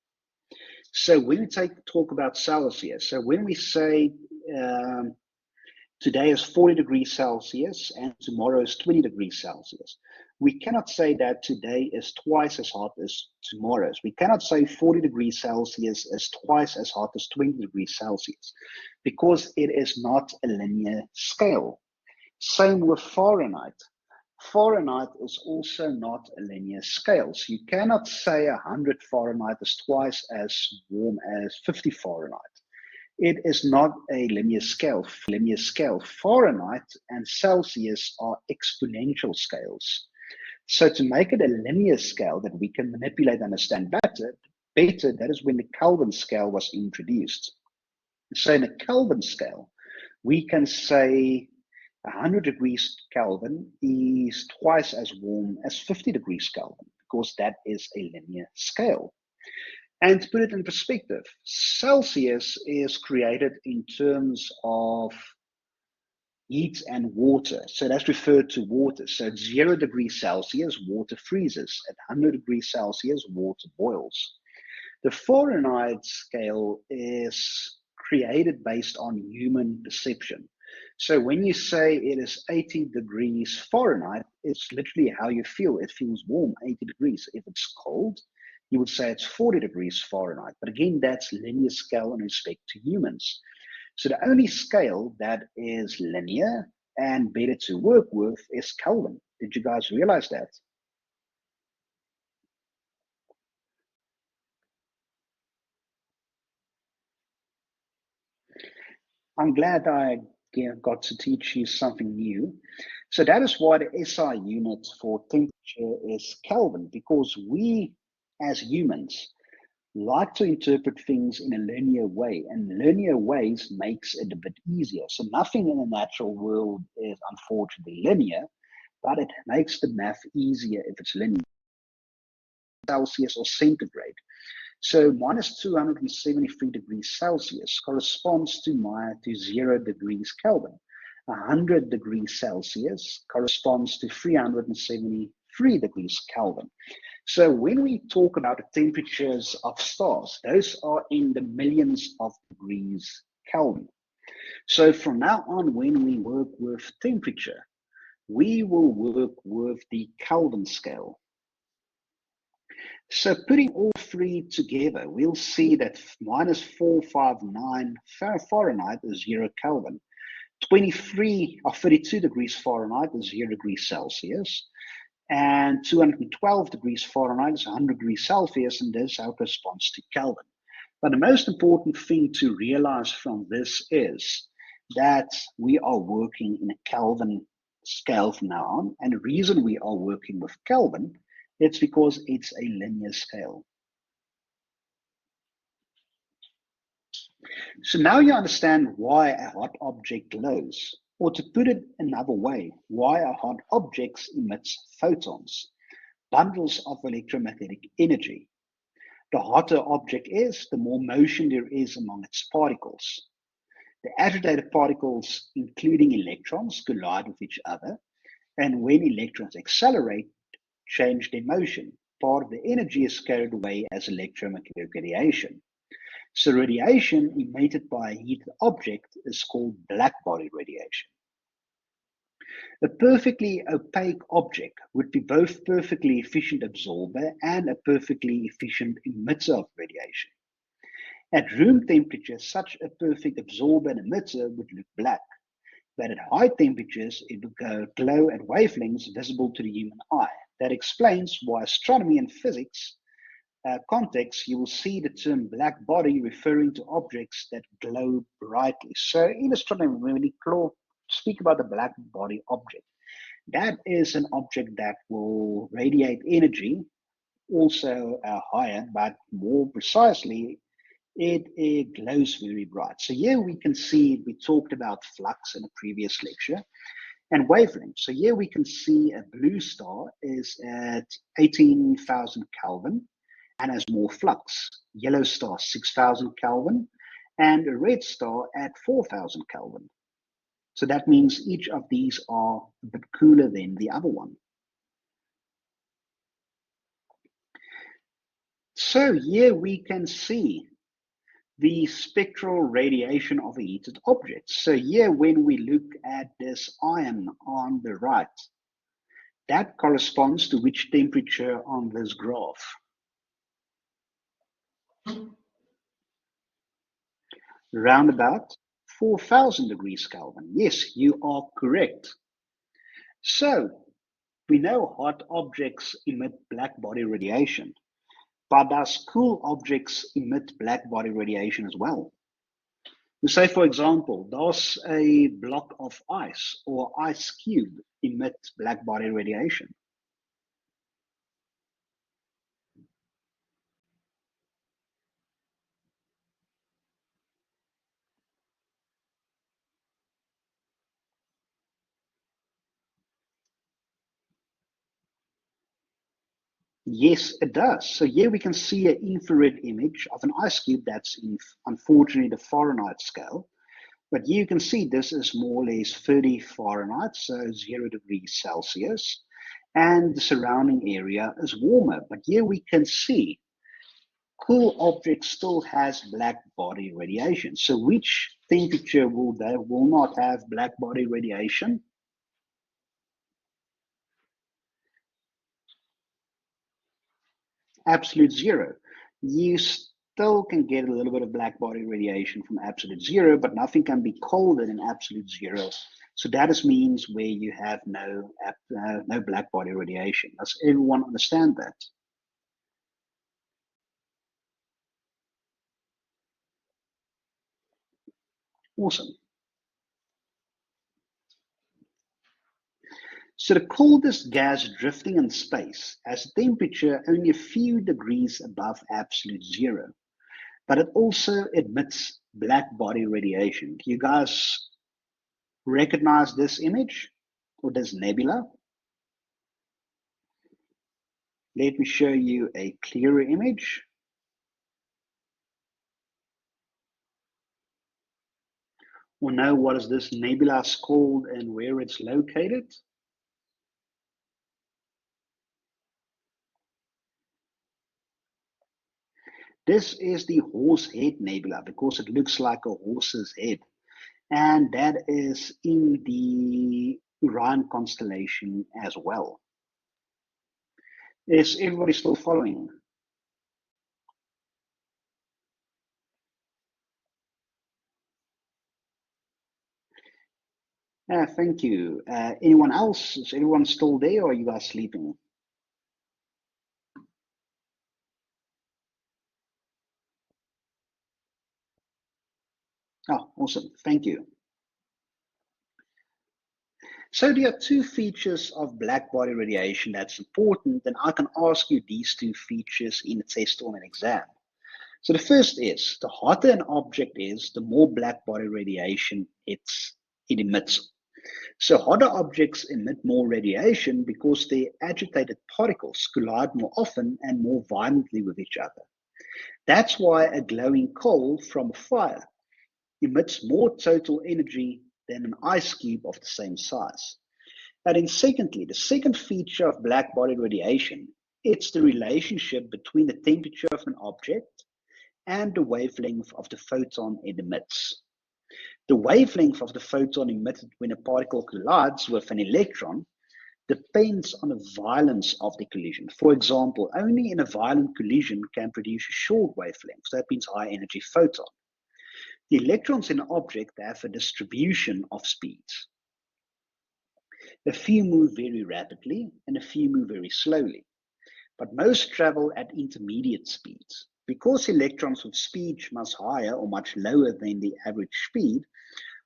So when we talk about Celsius, so when we say today is 40 degrees Celsius and tomorrow is 20 degrees Celsius, we cannot say that today is twice as hot as tomorrow's. We cannot say 40 degrees Celsius is twice as hot as 20 degrees Celsius because it is not a linear scale. Same with Fahrenheit. Fahrenheit is also not a linear scale. So you cannot say 100 Fahrenheit is twice as warm as 50 Fahrenheit. It is not a linear scale. Fahrenheit and Celsius are exponential scales. So to make it a linear scale that we can manipulate and understand better, that is when the Kelvin scale was introduced. So in a Kelvin scale, we can say 100 degrees Kelvin is twice as warm as 50 degrees Kelvin because that is a linear scale. And to put it in perspective, Celsius is created in terms of heat and water. So that's referred to water. So at 0 degrees Celsius, water freezes. At 100 degrees Celsius, water boils. The Fahrenheit scale is created based on human perception. So when you say it is 80 degrees Fahrenheit, it's literally how you feel. It feels warm, 80 degrees. If it's cold, you would say it's 40 degrees Fahrenheit. But again, that's linear scale in respect to humans. So the only scale that is linear and better to work with is Kelvin. Did you guys realize that? I'm glad I got to teach you something new. So that is why the SI unit for temperature is Kelvin, because we as humans like to interpret things in a linear way, and linear ways makes it a bit easier. So nothing in the natural world is unfortunately linear, but it makes the math easier if it's linear. Celsius or centigrade. So minus 273 degrees Celsius corresponds to 0 degrees Kelvin. 100 degrees Celsius corresponds to 373 degrees Kelvin. So when we talk about the temperatures of stars, those are in the millions of degrees Kelvin. So from now on, when we work with temperature, we will work with the Kelvin scale. So putting all three together, we'll see that minus 459 Fahrenheit is 0 Kelvin. 23 or 32 degrees Fahrenheit is 0 degrees Celsius. And 212 degrees Fahrenheit is 100 degrees Celsius, and this corresponds to Kelvin. But the most important thing to realize from this is that we are working in a Kelvin scale from now on. And the reason we are working with Kelvin, it's because it's a linear scale. So now you understand why a hot object glows. Or to put it another way, why a hot object emits photons, bundles of electromagnetic energy. The hotter object is, the more motion there is among its particles. The agitated particles, including electrons, collide with each other, and when electrons accelerate, change their motion. Part of the energy is carried away as electromagnetic radiation. So radiation emitted by a heated object is called blackbody radiation. A perfectly opaque object would be both perfectly efficient absorber and a perfectly efficient emitter of radiation. At room temperature, such a perfect absorber and emitter would look black, but at high temperatures, it would glow at wavelengths visible to the human eye. That explains why astronomy and physics context, you will see the term black body referring to objects that glow brightly. So in astronomy, when we speak about the black body object, that is an object that will radiate energy, also higher, but more precisely, it glows very bright. So here we can see, we talked about flux in a previous lecture, and wavelength. So here we can see a blue star is at 18,000 Kelvin and has more flux. Yellow star 6,000 Kelvin and a red star at 4,000 Kelvin. So that means each of these are a bit cooler than the other one. So here we can see the spectral radiation of a heated object. So here when we look at this iron on the right, that corresponds to which temperature on this graph? Round about 4,000 degrees Kelvin. Yes, you are correct. So we know hot objects emit black body radiation, but does cool objects emit black body radiation as well? You say, for example, does a block of ice or ice cube emit black body radiation? Yes, it does. So here we can see an infrared image of an ice cube that's in, unfortunately, the Fahrenheit scale. But you can see this is more or less 30 Fahrenheit, so 0 degrees Celsius. And the surrounding area is warmer. But here we can see cool object still has black body radiation. So which temperature will not have black body radiation? Absolute zero. You still can get a little bit of black body radiation from absolute zero, but nothing can be colder than absolute zero. So that is means where you have no black body radiation. Does everyone understand that? Awesome. So the coldest gas drifting in space has a temperature only a few degrees above absolute zero, but it also emits black body radiation. Do you guys recognize this image or this nebula? Let me show you a clearer image. Or know what is this nebula called and where it's located? This is the Horse Head Nebula because it looks like a horse's head. And that is in the Orion constellation as well. Is everybody still following? Thank you. Anyone else? Is everyone still there or are you guys sleeping? Oh, awesome. Thank you. So there are two features of black body radiation that's important, and I can ask you these two features in a test or an exam. So the first is, the hotter an object is, the more black body radiation it emits. So hotter objects emit more radiation because their agitated particles collide more often and more violently with each other. That's why a glowing coal from a fire emits more total energy than an ice cube of the same size. And then secondly, the second feature of black body radiation, it's the relationship between the temperature of an object and the wavelength of the photon it emits. The wavelength of the photon emitted when a particle collides with an electron depends on the violence of the collision. For example, only in a violent collision can produce a short wavelength, that means high energy photon. The electrons in an object have a distribution of speeds. A few move very rapidly and a few move very slowly, but most travel at intermediate speeds. Because electrons with speeds much higher or much lower than the average speed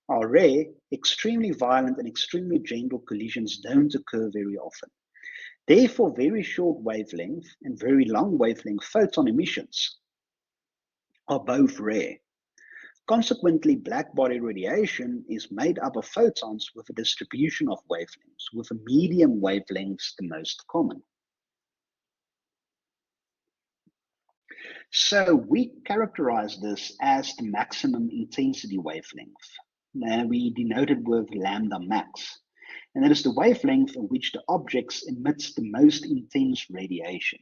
are rare, extremely violent and extremely gentle collisions don't occur very often. Therefore, very short wavelength and very long wavelength photon emissions are both rare. Consequently, black body radiation is made up of photons with a distribution of wavelengths, with a medium wavelengths the most common. So we characterize this as the maximum intensity wavelength. Now we denote it with lambda max. And that is the wavelength in which the objects emits the most intense radiation.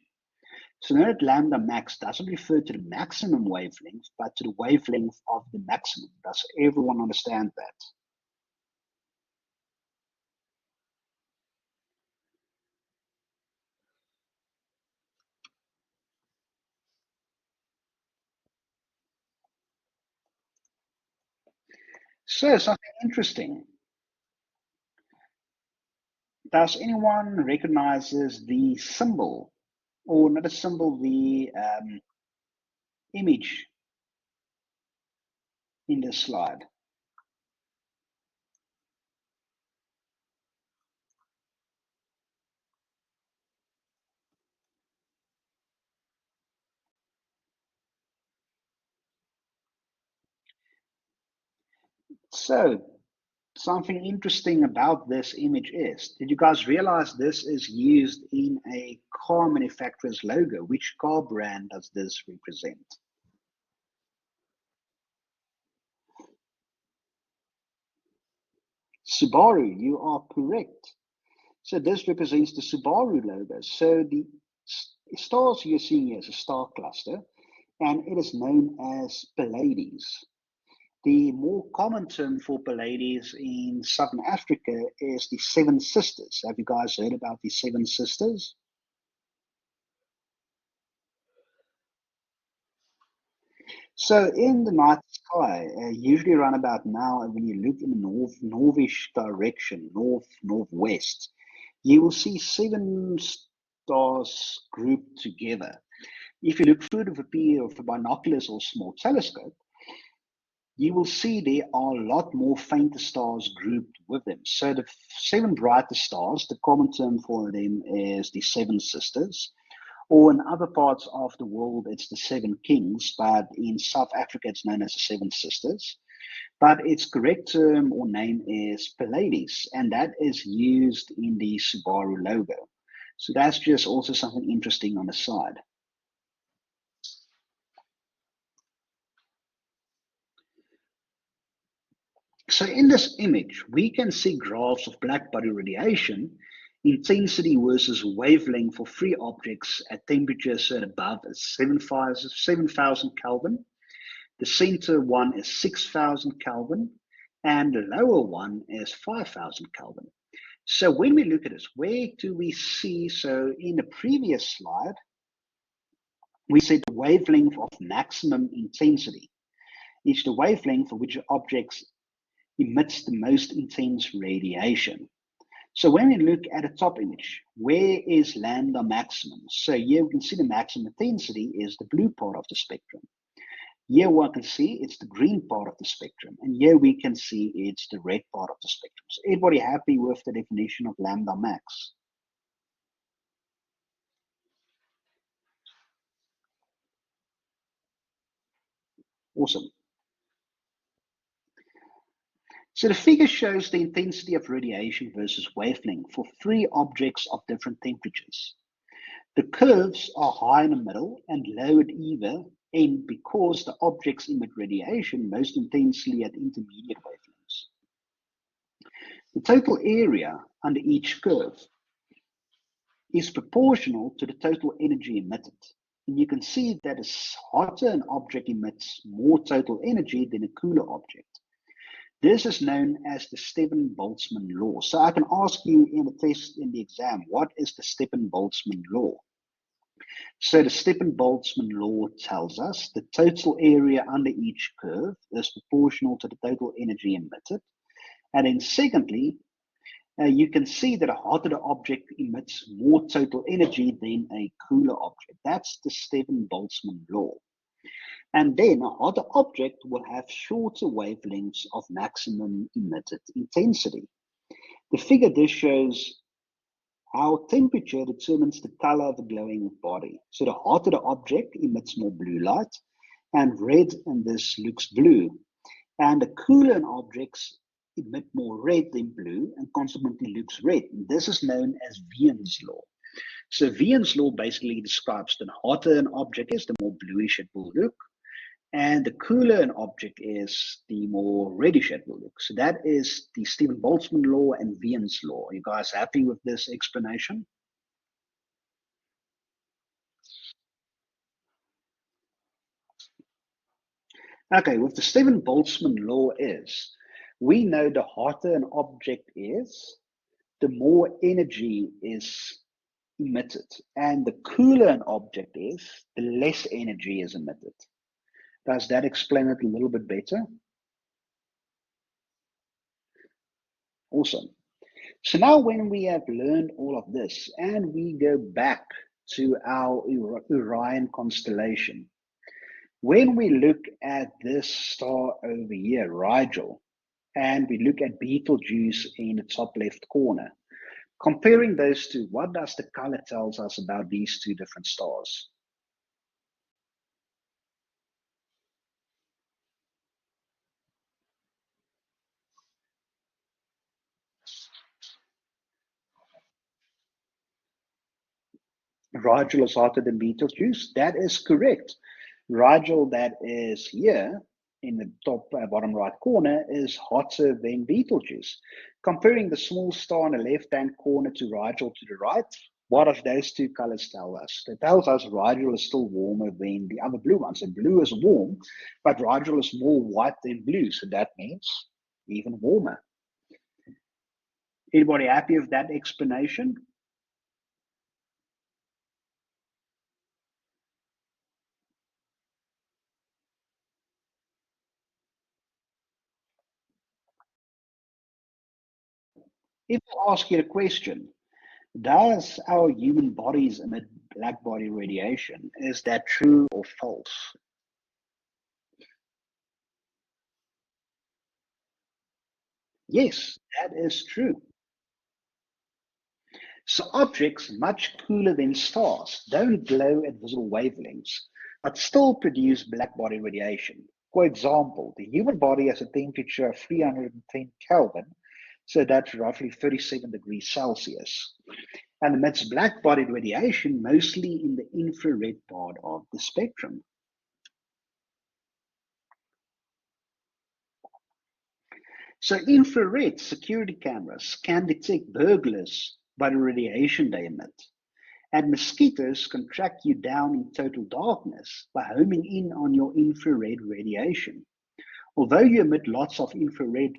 So note that lambda max doesn't refer to the maximum wavelength, but to the wavelength of the maximum. Does everyone understand that? So something interesting. Does anyone recognizes the symbol, or not a symbol, the image in this slide? So something interesting about this image is, did you guys realize this is used in a car manufacturer's logo? Which car brand does this represent? Subaru, you are correct. So this represents the Subaru logo. So the stars you're seeing here is a star cluster, and it is known as Pleiades. The more common term for Pleiades in Southern Africa is the Seven Sisters. Have you guys heard about the Seven Sisters? So in the night sky, usually around about now, and when you look in the northish direction, northwest, you will see seven stars grouped together. If you look through the pair of binoculars or small telescope, you will see there are a lot more fainter stars grouped with them. So the seven brightest stars, the common term for them is the Seven Sisters, or in other parts of the world, it's the Seven Kings, but in South Africa, it's known as the Seven Sisters. But its correct term or name is Pleiades, and that is used in the Subaru logo. So that's just also something interesting on the side. So in this image, we can see graphs of black body radiation, intensity versus wavelength for free objects at temperatures at above 7,000 Kelvin. The center one is 6,000 Kelvin, and the lower one is 5,000 Kelvin. So when we look at this, where do we see? So in the previous slide, we said the wavelength of maximum intensity is the wavelength for which objects emits the most intense radiation. So when we look at a top image, where is lambda maximum? So here we can see the maximum intensity is the blue part of the spectrum. Here one can see it's the green part of the spectrum, and here we can see it's the red part of the spectrum. So everybody happy with the definition of lambda max? Awesome. So the figure shows the intensity of radiation versus wavelength for three objects of different temperatures. The curves are high in the middle and low at either end because the objects emit radiation most intensely at intermediate wavelengths. The total area under each curve is proportional to the total energy emitted. And you can see that a hotter an object emits more total energy than a cooler object. This is known as the Stephan-Boltzmann law. So I can ask you in a test in the exam, what is the Stephan-Boltzmann law? So the Stephan-Boltzmann law tells us the total area under each curve is proportional to the total energy emitted. And then secondly, you can see that a hotter object emits more total energy than a cooler object. That's the Stephan-Boltzmann law. And then a hotter object will have shorter wavelengths of maximum emitted intensity. The figure this shows how temperature determines the color of a glowing body. So the hotter the object emits more blue light, and red in this looks blue. And the cooler objects emit more red than blue and consequently looks red. And this is known as Wien's law. So Wien's law basically describes the hotter an object is, the more bluish it will look. And the cooler an object is, the more reddish it will look. So that is the Stephan-Boltzmann law and Wien's law. Are you guys happy with this explanation? Okay, with the Stephan-Boltzmann law is, we know the hotter an object is, the more energy is emitted. And the cooler an object is, the less energy is emitted. Does that explain it a little bit better? Awesome. So now when we have learned all of this and we go back to our Orion constellation, when we look at this star over here, Rigel, and we look at Betelgeuse in the top left corner, comparing those two, what does the color tells us about these two different stars? Rigel is hotter than Betelgeuse. That is correct. Rigel, that is here in the top bottom right corner, is hotter than Betelgeuse. Comparing the small star in the left-hand corner to Rigel to the right, what does those two colors tell us? It tells us Rigel is still warmer than the other blue one. So blue is warm, but Rigel is more white than blue. So that means even warmer. Anybody happy with that explanation? If I ask you a question, does our human bodies emit black body radiation? Is that true or false? Yes, that is true. So objects much cooler than stars don't glow at visible wavelengths, but still produce black body radiation. For example, the human body has a temperature of 310 Kelvin, so that's roughly 37 degrees Celsius, and emits black body radiation mostly in the infrared part of the spectrum. So infrared security cameras can detect burglars by the radiation they emit. And mosquitoes can track you down in total darkness by homing in on your infrared radiation. Although you emit lots of infrared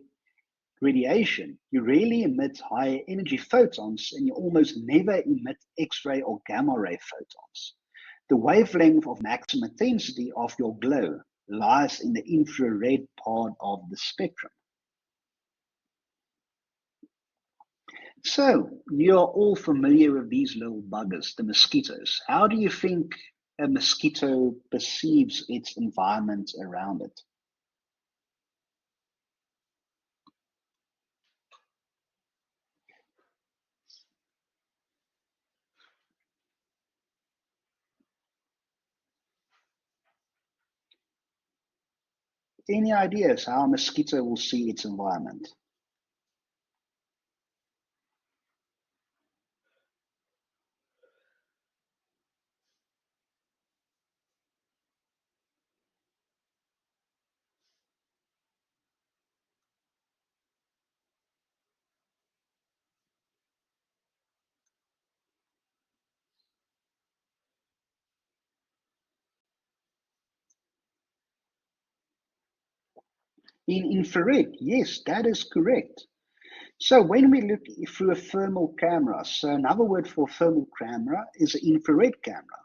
radiation, you rarely emit higher energy photons and you almost never emit X-ray or gamma ray photons. The wavelength of maximum intensity of your glow lies in the infrared part of the spectrum. So, you're all familiar with these little buggers, the mosquitoes. How do you think a mosquito perceives its environment around it? Any ideas how a mosquito will see its environment? In infrared, yes, that is correct. So when we look through a thermal camera, so another word for thermal camera is an infrared camera.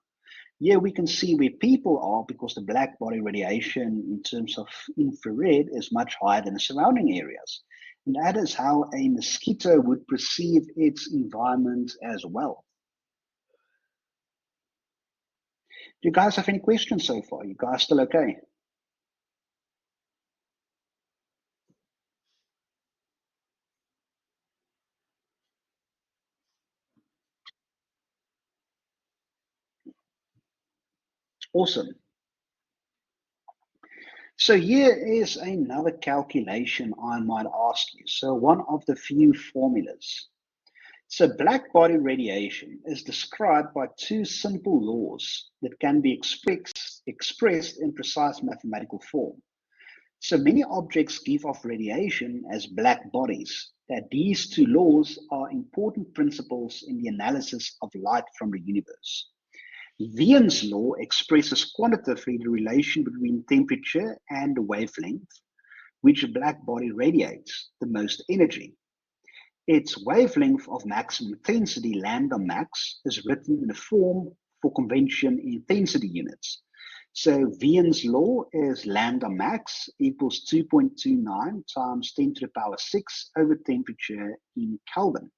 Here we can see where people are because the black body radiation in terms of infrared is much higher than the surrounding areas. And that is how a mosquito would perceive its environment as well. Do you guys have any questions so far? You guys still okay? Awesome. So here is another calculation I might ask you. So one of the few formulas. So black body radiation is described by two simple laws that can be expressed in precise mathematical form. So many objects give off radiation as black bodies. That these two laws are important principles in the analysis of light from the universe. Wien's law expresses quantitatively the relation between temperature and the wavelength which a black body radiates the most energy. Its wavelength of maximum intensity, lambda max, is written in a form for convention in intensity units. So Wien's law is lambda max equals 2.29 times 10 to the power 6 over temperature in Kelvin.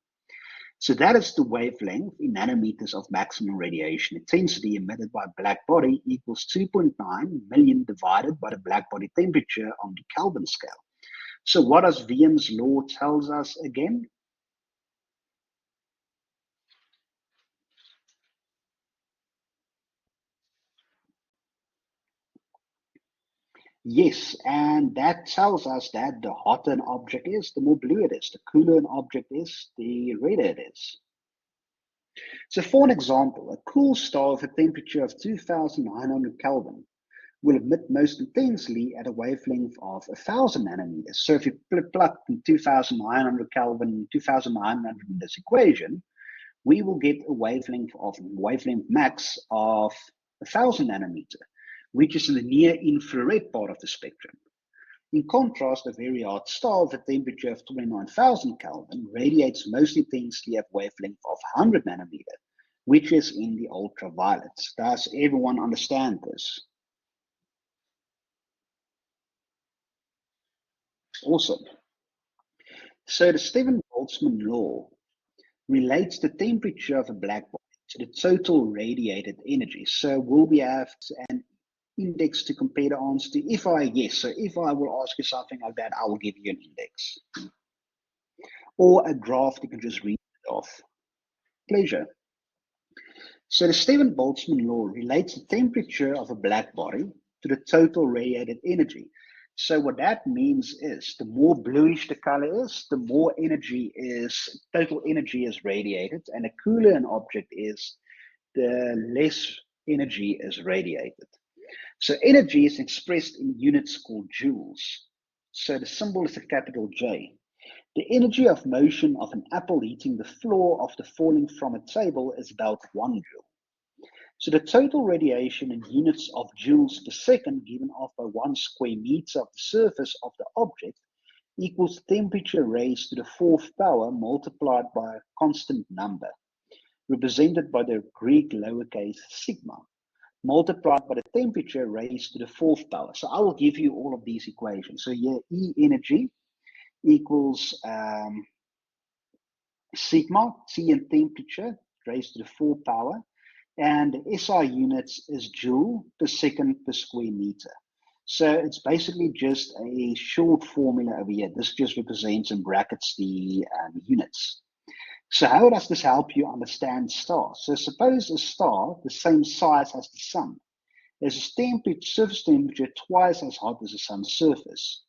So that is the wavelength in nanometers of maximum radiation intensity emitted by a black body equals 2.9 million divided by the black body temperature on the Kelvin scale. So what does Wien's law tells us again? Yes, and that tells us that the hotter an object is, the more blue it is. The cooler an object is, the redder it is. So for an example, a cool star with a temperature of 2,900 Kelvin will emit most intensely at a wavelength of 1,000 nanometers. So if you plug in 2,900 Kelvin, 2,900 in this equation, we will get a wavelength max of 1,000 nanometer, which is in the near infrared part of the spectrum. In contrast, a very hot star with a temperature of 29,000 Kelvin radiates most intensely at wavelength of 100 nanometer, which is in the ultraviolet. Does everyone understand this? Awesome. So the Stephen Boltzmann law relates the temperature of a black body to the total radiated energy. So will we have an index to compare the answer to? If I will ask you something like that, I will give you an index. Or a graph, you can just read it off. Pleasure. So the Stephen Boltzmann law relates the temperature of a black body to the total radiated energy. So what that means is the more bluish the color is, the more total energy is radiated, and the cooler an object is, the less energy is radiated. So energy is expressed in units called joules. So the symbol is a capital J. The energy of motion of an apple hitting the floor after falling from a table is about 1 joule. So the total radiation in units of joules per second given off by 1 square meter of the surface of the object equals temperature raised to the fourth power multiplied by a constant number, represented by the Greek lowercase sigma, multiplied by the temperature raised to the fourth power. So I will give you all of these equations. So here E energy equals sigma, T in temperature raised to the fourth power, and the SI units is joule per second per square meter. So it's basically just a short formula over here. This just represents in brackets the units. So how does this help you understand stars? So suppose a star the same size as the sun. has a surface temperature twice as hot as the sun's surface,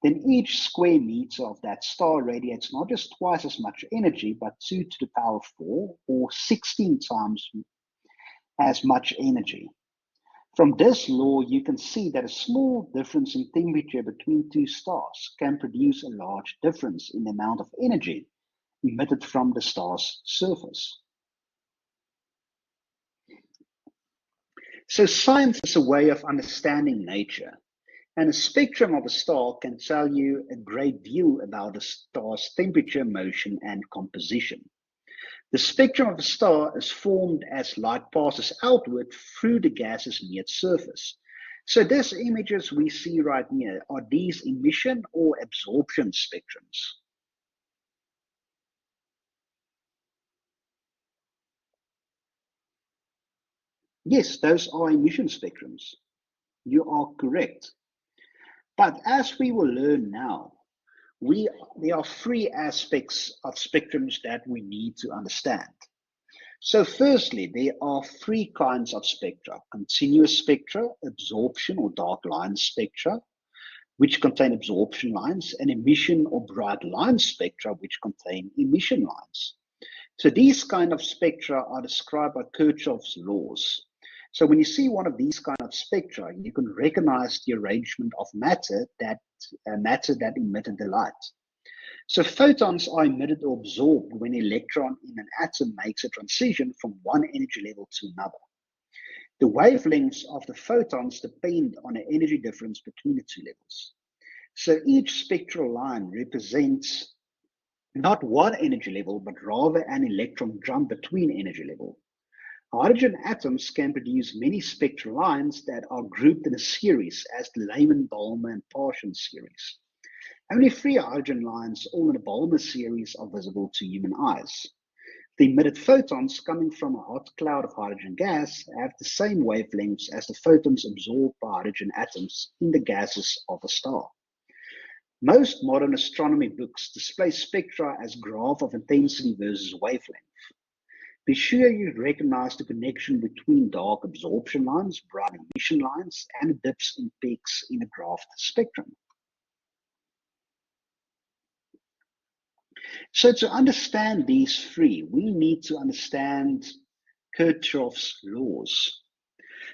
then each square meter of that star radiates not just twice as much energy, but 2 to the power 4, or 16 times as much energy. From this law, you can see that a small difference in temperature between two stars can produce a large difference in the amount of energy emitted from the star's surface. So science is a way of understanding nature, and a spectrum of a star can tell you a great deal about a star's temperature, motion, and composition. The spectrum of a star is formed as light passes outward through the gases near its surface. So these images we see right here, are these emission or absorption spectrums? Yes, those are emission spectrums. You are correct. But as we will learn now, there are three aspects of spectrums that we need to understand. So firstly, there are three kinds of spectra: continuous spectra, absorption or dark line spectra, which contain absorption lines, and emission or bright line spectra, which contain emission lines. So these kind of spectra are described by Kirchhoff's laws. So when you see one of these kind of spectra, you can recognize the arrangement of matter that emitted the light. So photons are emitted or absorbed when an electron in an atom makes a transition from one energy level to another. The wavelengths of the photons depend on the energy difference between the two levels. So each spectral line represents not one energy level, but rather an electron jump between energy levels. Hydrogen atoms can produce many spectral lines that are grouped in a series as the Lyman, Balmer, and Parsons series. Only three hydrogen lines, all in the Balmer series, are visible to human eyes. The emitted photons coming from a hot cloud of hydrogen gas have the same wavelengths as the photons absorbed by hydrogen atoms in the gases of a star. Most modern astronomy books display spectra as graph of intensity versus wavelength. Be sure you recognize the connection between dark absorption lines, bright emission lines, and dips and peaks in a graphed spectrum. So to understand these three, we need to understand Kirchhoff's laws.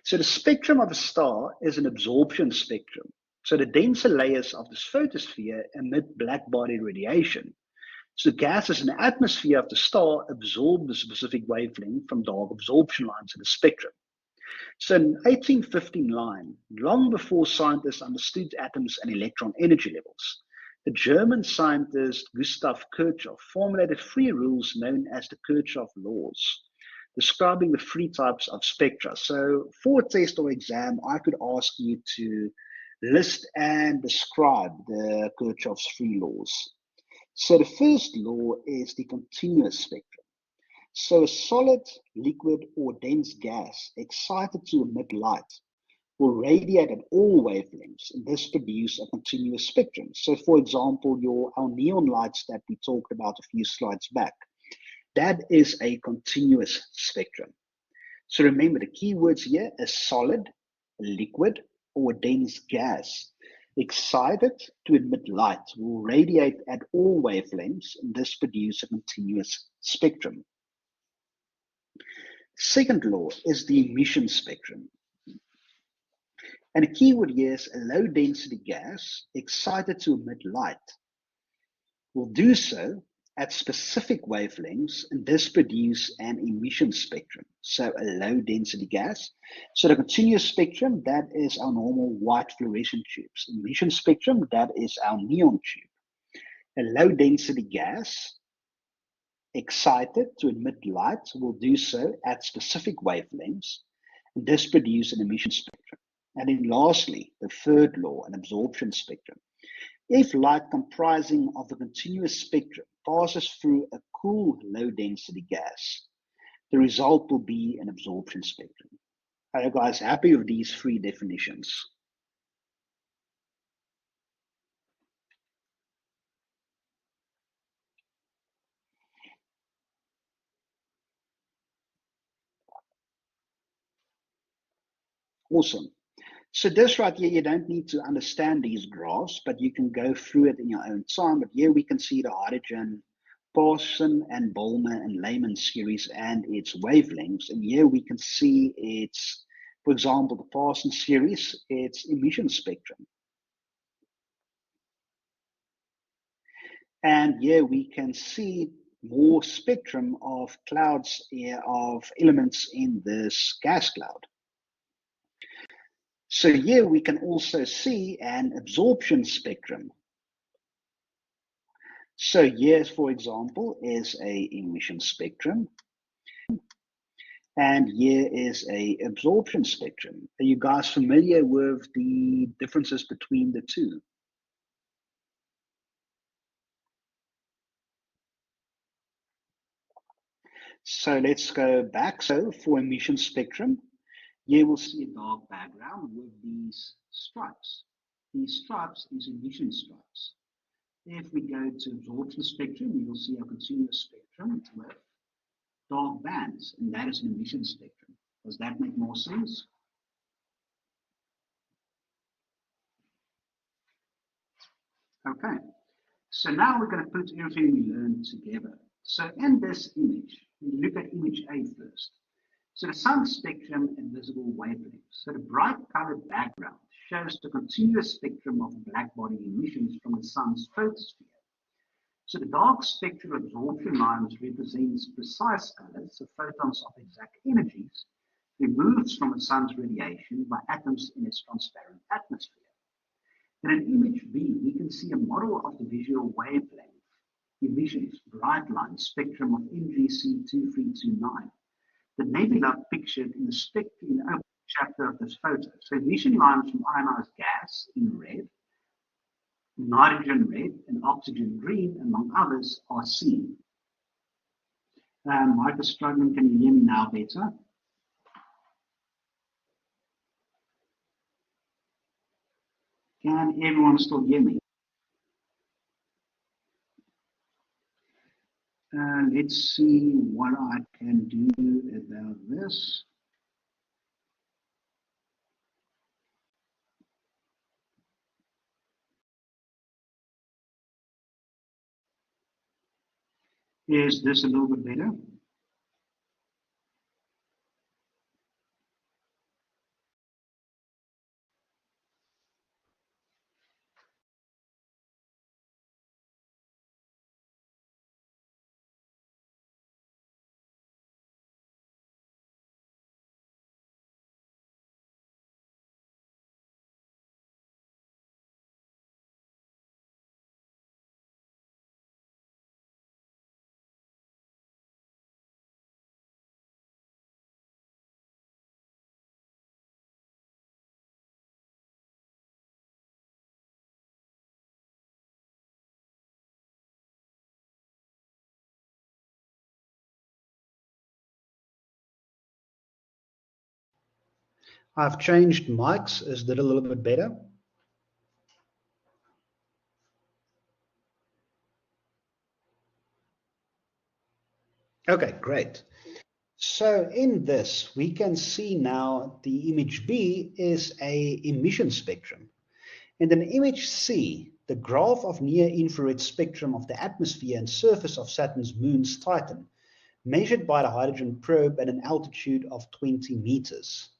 So the spectrum of a star is an absorption spectrum. So the denser layers of this photosphere emit black-body radiation. So gases in the atmosphere of the star absorb the specific wavelength from dark absorption lines in the spectrum. So in 1859, long before scientists understood atoms and electron energy levels, the German scientist Gustav Kirchhoff formulated three rules known as the Kirchhoff laws, describing the three types of spectra. So for a test or exam, I could ask you to list and describe the Kirchhoff's three laws. So the first law is the continuous spectrum. So a solid, liquid, or dense gas excited to emit light will radiate at all wavelengths and thus produce a continuous spectrum. So for example, our neon lights that we talked about a few slides back, that is a continuous spectrum. So remember, the key words here is solid, liquid, or dense gas excited to emit light will radiate at all wavelengths and thus produce a continuous spectrum. Second law is the emission spectrum. And a keyword here is a low density gas excited to emit light will do so at specific wavelengths and thus produce an emission spectrum. So a low density gas. So the continuous spectrum, that is our normal white fluorescent tubes. Emission spectrum, that is our neon tube. A low density gas excited to emit light will do so at specific wavelengths and thus produce an emission spectrum. And then lastly, the third law, an absorption spectrum. If light comprising of a continuous spectrum passes through a cool low-density gas, the result will be an absorption spectrum. Are you guys happy with these three definitions? Awesome. So this right here, you don't need to understand these graphs, but you can go through it in your own time. But here we can see the hydrogen, Parsons and Balmer and Lyman series and its wavelengths. And here we can see its, for example, the Parsons series, its emission spectrum. And here we can see more spectrum of clouds, of elements in this gas cloud. So here we can also see an absorption spectrum. So here, for example, is a emission spectrum. And here is a absorption spectrum. Are you guys familiar with the differences between the two? So let's go back. So for emission spectrum, you will see a dark background with these stripes. These stripes is emission stripes. If we go to absorption spectrum, you will see a continuous spectrum with dark bands, and that is an emission spectrum. Does that make more sense? Okay, so now we're going to put everything we learned together. So in this image, we look at image A first. So the sun spectrum and visible wavelengths. So the bright colored background shows the continuous spectrum of black body emissions from the sun's photosphere. So the dark spectral absorption lines represents precise colors, so photons of exact energies, removed from the sun's radiation by atoms in its transparent atmosphere. In an image B, we can see a model of the visual wavelength emissions bright line spectrum of NGC 2329. The nebula pictured in the open chapter of this photo. So emission lines from ionized gas in red, nitrogen red, and oxygen green, among others, are seen. Mike is struggling. Can you hear me now better? Can everyone still hear me? Let's see what I can do about this. Is this a little bit better? I've changed mics. Is that a little bit better? Okay, great. So in this, we can see now the image B is a emission spectrum. And in image C, the graph of near-infrared spectrum of the atmosphere and surface of Saturn's moons Titan, measured by the hydrogen probe at an altitude of 20 meters.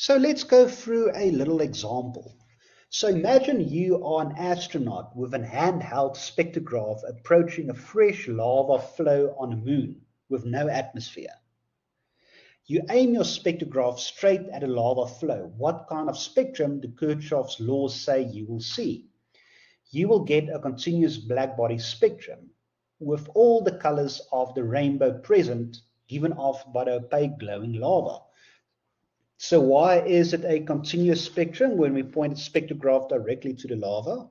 So let's go through a little example. So imagine you are an astronaut with an handheld spectrograph approaching a fresh lava flow on a moon with no atmosphere. You aim your spectrograph straight at a lava flow. What kind of spectrum do Kirchhoff's laws say you will see? You will get a continuous black body spectrum with all the colors of the rainbow present, given off by the opaque glowing lava. So why is it a continuous spectrum when we point the spectrograph directly to the lava?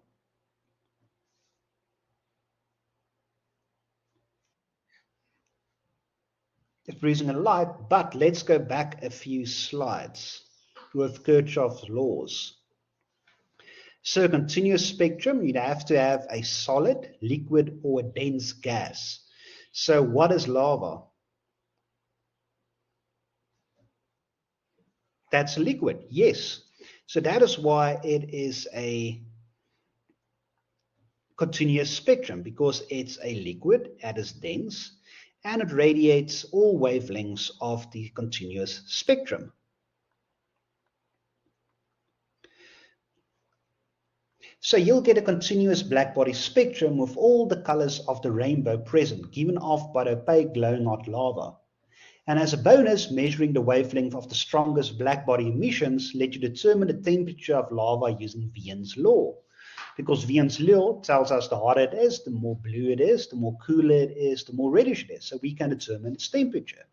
It's freezing a light, but let's go back a few slides with Kirchhoff's laws. So a continuous spectrum, you'd have to have a solid, liquid, or a dense gas. So what is lava? That's a liquid, yes. So that is why it is a continuous spectrum, because it's a liquid, it is dense, and it radiates all wavelengths of the continuous spectrum. So you'll get a continuous blackbody spectrum with all the colors of the rainbow present, given off by the opaque glowing hot lava. And as a bonus, measuring the wavelength of the strongest blackbody emissions let you determine the temperature of lava using Wien's law. Because Wien's law tells us the hotter it is, the more blue it is, the more cooler it is, the more reddish it is. So we can determine its temperature.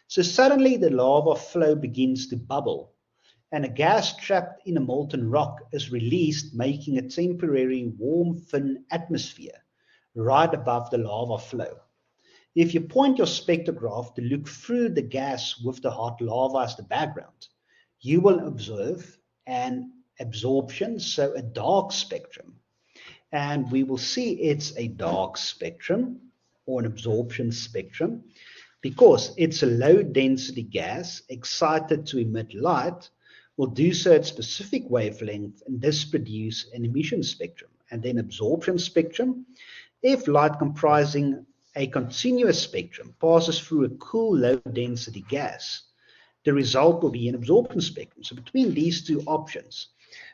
So suddenly the lava flow begins to bubble, and a gas trapped in a molten rock is released, making a temporary warm, thin atmosphere right above the lava flow. If you point your spectrograph to look through the gas with the hot lava as the background, you will observe an absorption, so a dark spectrum. And we will see it's a dark spectrum or an absorption spectrum because it's a low density gas excited to emit light, will do so at specific wavelength and thus produce an emission spectrum. And then absorption spectrum, if light comprising a continuous spectrum passes through a cool low-density gas, the result will be an absorption spectrum. So between these two options,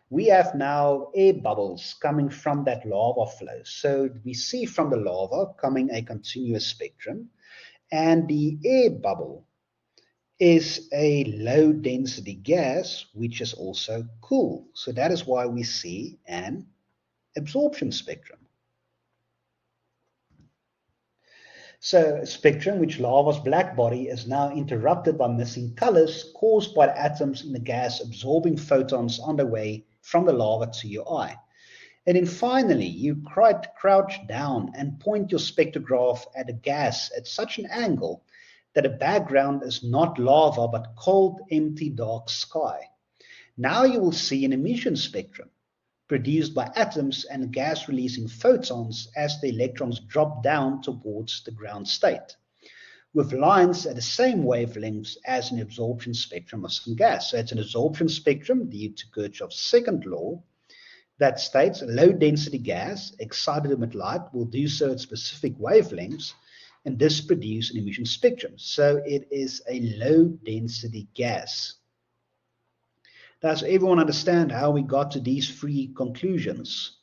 we have now air bubbles coming from that lava flow. So we see from the lava coming a continuous spectrum, and the air bubble is a low-density gas, which is also cool. So that is why we see an absorption spectrum. So a spectrum which lava's black body is now interrupted by missing colors caused by the atoms in the gas absorbing photons on the way from the lava to your eye. And then finally, you crouch down and point your spectrograph at a gas at such an angle that the background is not lava but cold, empty, dark sky. Now you will see an emission spectrum produced by atoms and gas releasing photons as the electrons drop down towards the ground state, with lines at the same wavelengths as an absorption spectrum of some gas. So it's an absorption spectrum due to Kirchhoff's second law that states a low density gas excited to emit light will do so at specific wavelengths and this produce an emission spectrum. So it is a low density gas. Does everyone understand how we got to these three conclusions?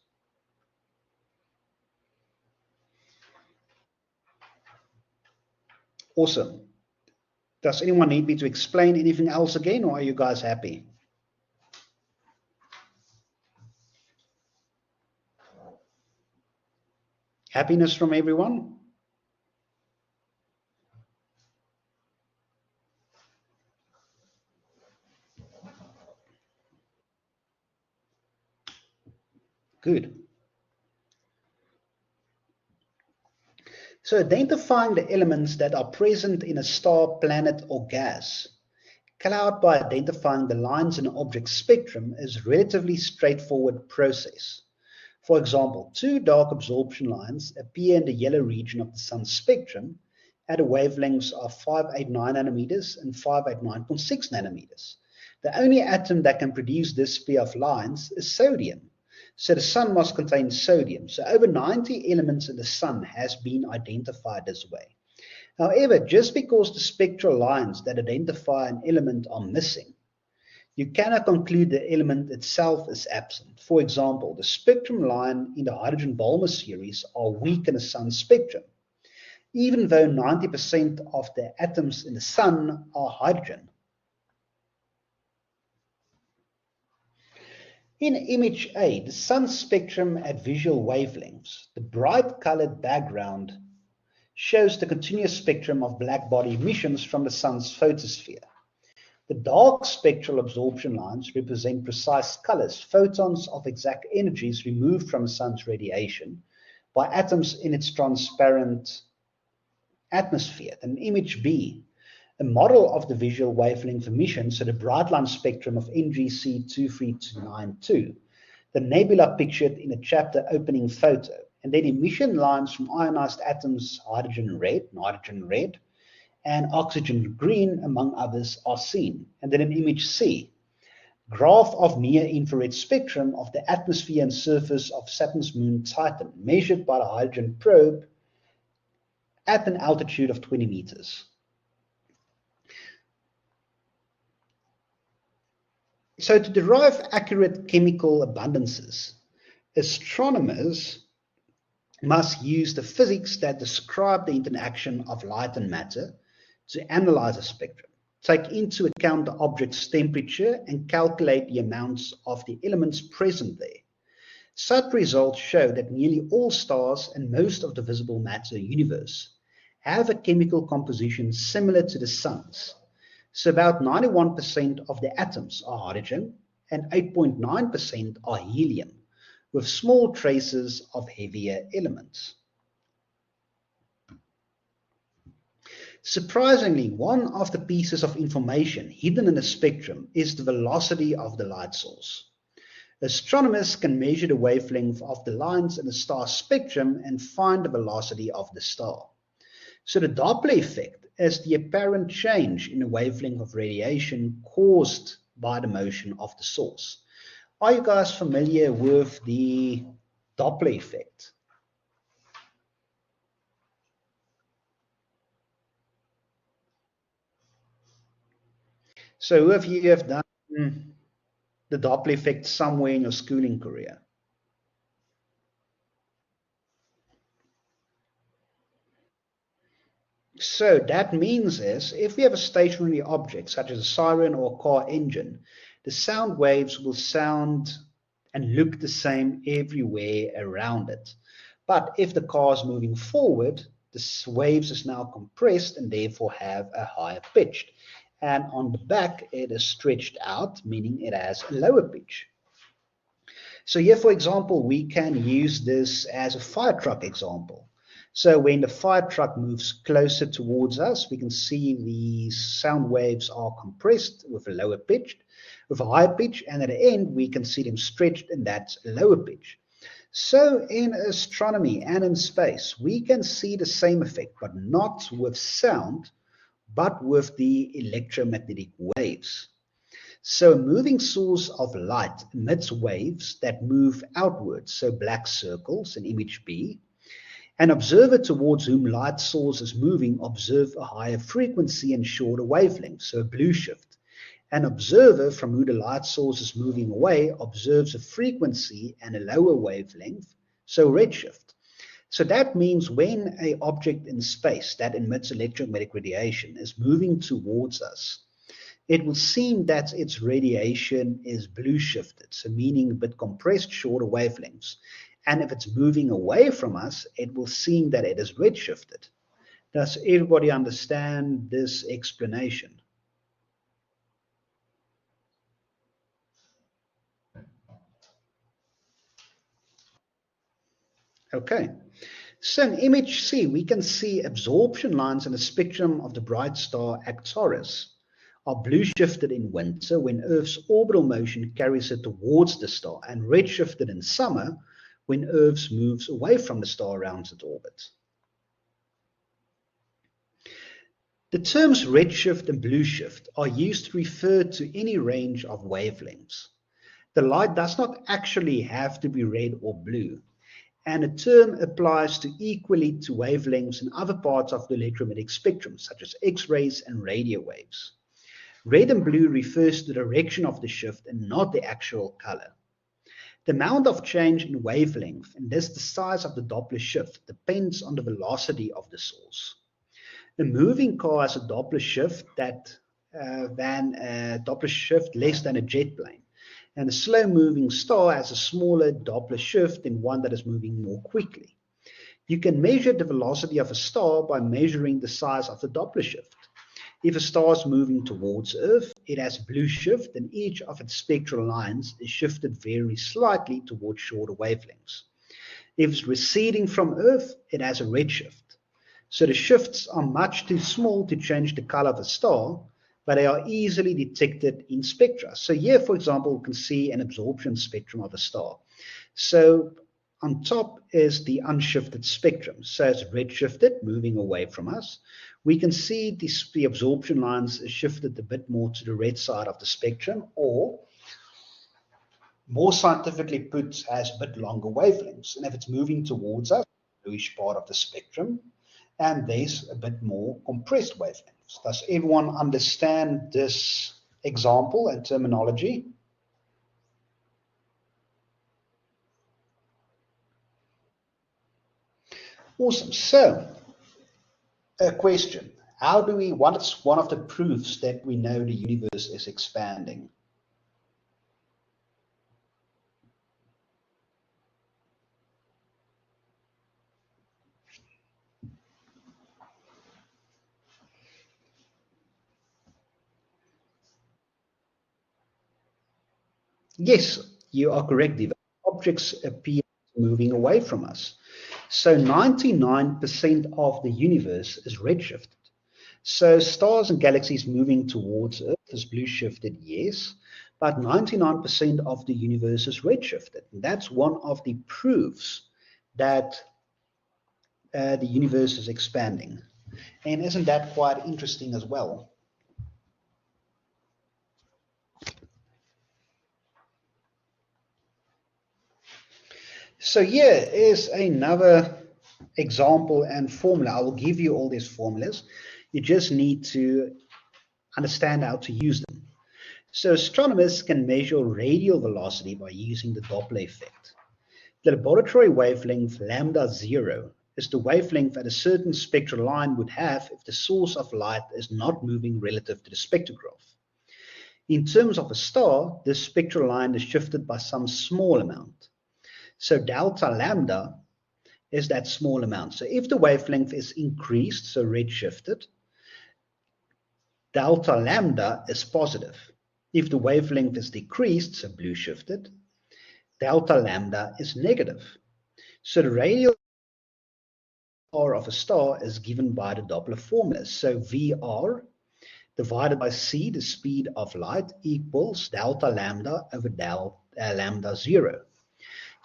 Awesome. Does anyone need me to explain anything else again, or are you guys happy? Happiness from everyone? Good. So identifying the elements that are present in a star, planet, or gas, cloud by identifying the lines in an object spectrum is a relatively straightforward process. For example, two dark absorption lines appear in the yellow region of the sun's spectrum at a wavelengths of 589 nanometers and 589.6 nanometers. The only atom that can produce this pair of lines is sodium. So the sun must contain sodium. So over 90 elements in the sun has been identified this way. However, just because the spectral lines that identify an element are missing, you cannot conclude the element itself is absent. For example, the spectrum line in the hydrogen-Balmer series are weak in the sun's spectrum, even though 90% of the atoms in the sun are hydrogen. In image A, the sun's spectrum at visual wavelengths, the bright colored background shows the continuous spectrum of black body emissions from the sun's photosphere. The dark spectral absorption lines represent precise colors, photons of exact energies removed from the sun's radiation by atoms in its transparent atmosphere. And image B, a model of the visual wavelength emission, so the bright line spectrum of NGC 23292, the nebula pictured in a chapter opening photo, and then emission lines from ionized atoms, hydrogen red, and oxygen green, among others, are seen. And then in image C, graph of near-infrared spectrum of the atmosphere and surface of Saturn's moon Titan, measured by the hydrogen probe at an altitude of 20 meters. So to derive accurate chemical abundances, astronomers must use the physics that describe the interaction of light and matter to analyze a spectrum, take into account the object's temperature, and calculate the amounts of the elements present there. Such results show that nearly all stars and most of the visible matter universe have a chemical composition similar to the Sun's. So about 91% of the atoms are hydrogen and 8.9% are helium, with small traces of heavier elements. Surprisingly, one of the pieces of information hidden in the spectrum is the velocity of the light source. Astronomers can measure the wavelength of the lines in the star spectrum and find the velocity of the star. So the Doppler effect is the apparent change in the wavelength of radiation caused by the motion of the source. Are you guys familiar with the Doppler effect? So who of you have done the Doppler effect somewhere in your schooling career? So that means is, if we have a stationary object, such as a siren or a car engine, the sound waves will sound and look the same everywhere around it. But if the car is moving forward, the waves is now compressed and therefore have a higher pitch. And on the back, it is stretched out, meaning it has a lower pitch. So here, for example, we can use this as a fire truck example. So when the fire truck moves closer towards us, we can see the sound waves are compressed with a lower pitch, with a higher pitch, and at the end we can see them stretched, and that's a lower pitch. So in astronomy and in space, we can see the same effect, but not with sound, but with the electromagnetic waves. So a moving source of light emits waves that move outwards, so black circles in image B. An observer towards whom light source is moving observes a higher frequency and shorter wavelength, so a blue shift. An observer from whom the light source is moving away observes a frequency and a lower wavelength, so redshift. So that means when an object in space that emits electromagnetic radiation is moving towards us, it will seem that its radiation is blue shifted, so meaning a bit compressed, shorter wavelengths. And if it's moving away from us, it will seem that it is redshifted. Does everybody understand this explanation? Okay. So in image C, we can see absorption lines in the spectrum of the bright star Arcturus are blue shifted in winter when Earth's orbital motion carries it towards the star, and red shifted in summer when Earth moves away from the star around its orbit. The terms redshift and blue shift are used to refer to any range of wavelengths. The light does not actually have to be red or blue, and the term applies to equally to wavelengths in other parts of the electromagnetic spectrum, such as X-rays and radio waves. Red and blue refers to the direction of the shift and not the actual color. The amount of change in wavelength, and thus the size of the Doppler shift, depends on the velocity of the source. A moving car has a Doppler shift Doppler shift less than a jet plane, and a slow-moving star has a smaller Doppler shift than one that is moving more quickly. You can measure the velocity of a star by measuring the size of the Doppler shift. If a star is moving towards Earth, it has blue shift, and each of its spectral lines is shifted very slightly towards shorter wavelengths. If it's receding from Earth, it has a red shift. So the shifts are much too small to change the color of a star, but they are easily detected in spectra. So here, for example, we can see an absorption spectrum of a star. So on top is the unshifted spectrum. So it's redshifted, moving away from us, we can see the absorption lines is shifted a bit more to the red side of the spectrum, or more scientifically put, has a bit longer wavelengths. And if it's moving towards us, bluish part of the spectrum, and there's a bit more compressed wavelengths. Does everyone understand this example and terminology? Awesome. So, a question. What's one of the proofs that we know the universe is expanding? Yes, you are correct, Diva. Objects appear moving away from us. So 99% of the universe is redshifted. So stars and galaxies moving towards Earth is blue shifted, yes, but 99% of the universe is redshifted. And that's one of the proofs that the universe is expanding. And isn't that quite interesting as well? So here is another example and formula. I will give you all these formulas. You just need to understand how to use them. So astronomers can measure radial velocity by using the Doppler effect. The laboratory wavelength lambda 0 is the wavelength that a certain spectral line would have if the source of light is not moving relative to the spectrograph. In terms of a star, this spectral line is shifted by some small amount. So delta lambda is that small amount. So if the wavelength is increased, so redshifted, delta lambda is positive. If the wavelength is decreased, so blue shifted, delta lambda is negative. So the radial R of a star is given by the Doppler formula. So VR divided by c, the speed of light, equals delta lambda over lambda 0.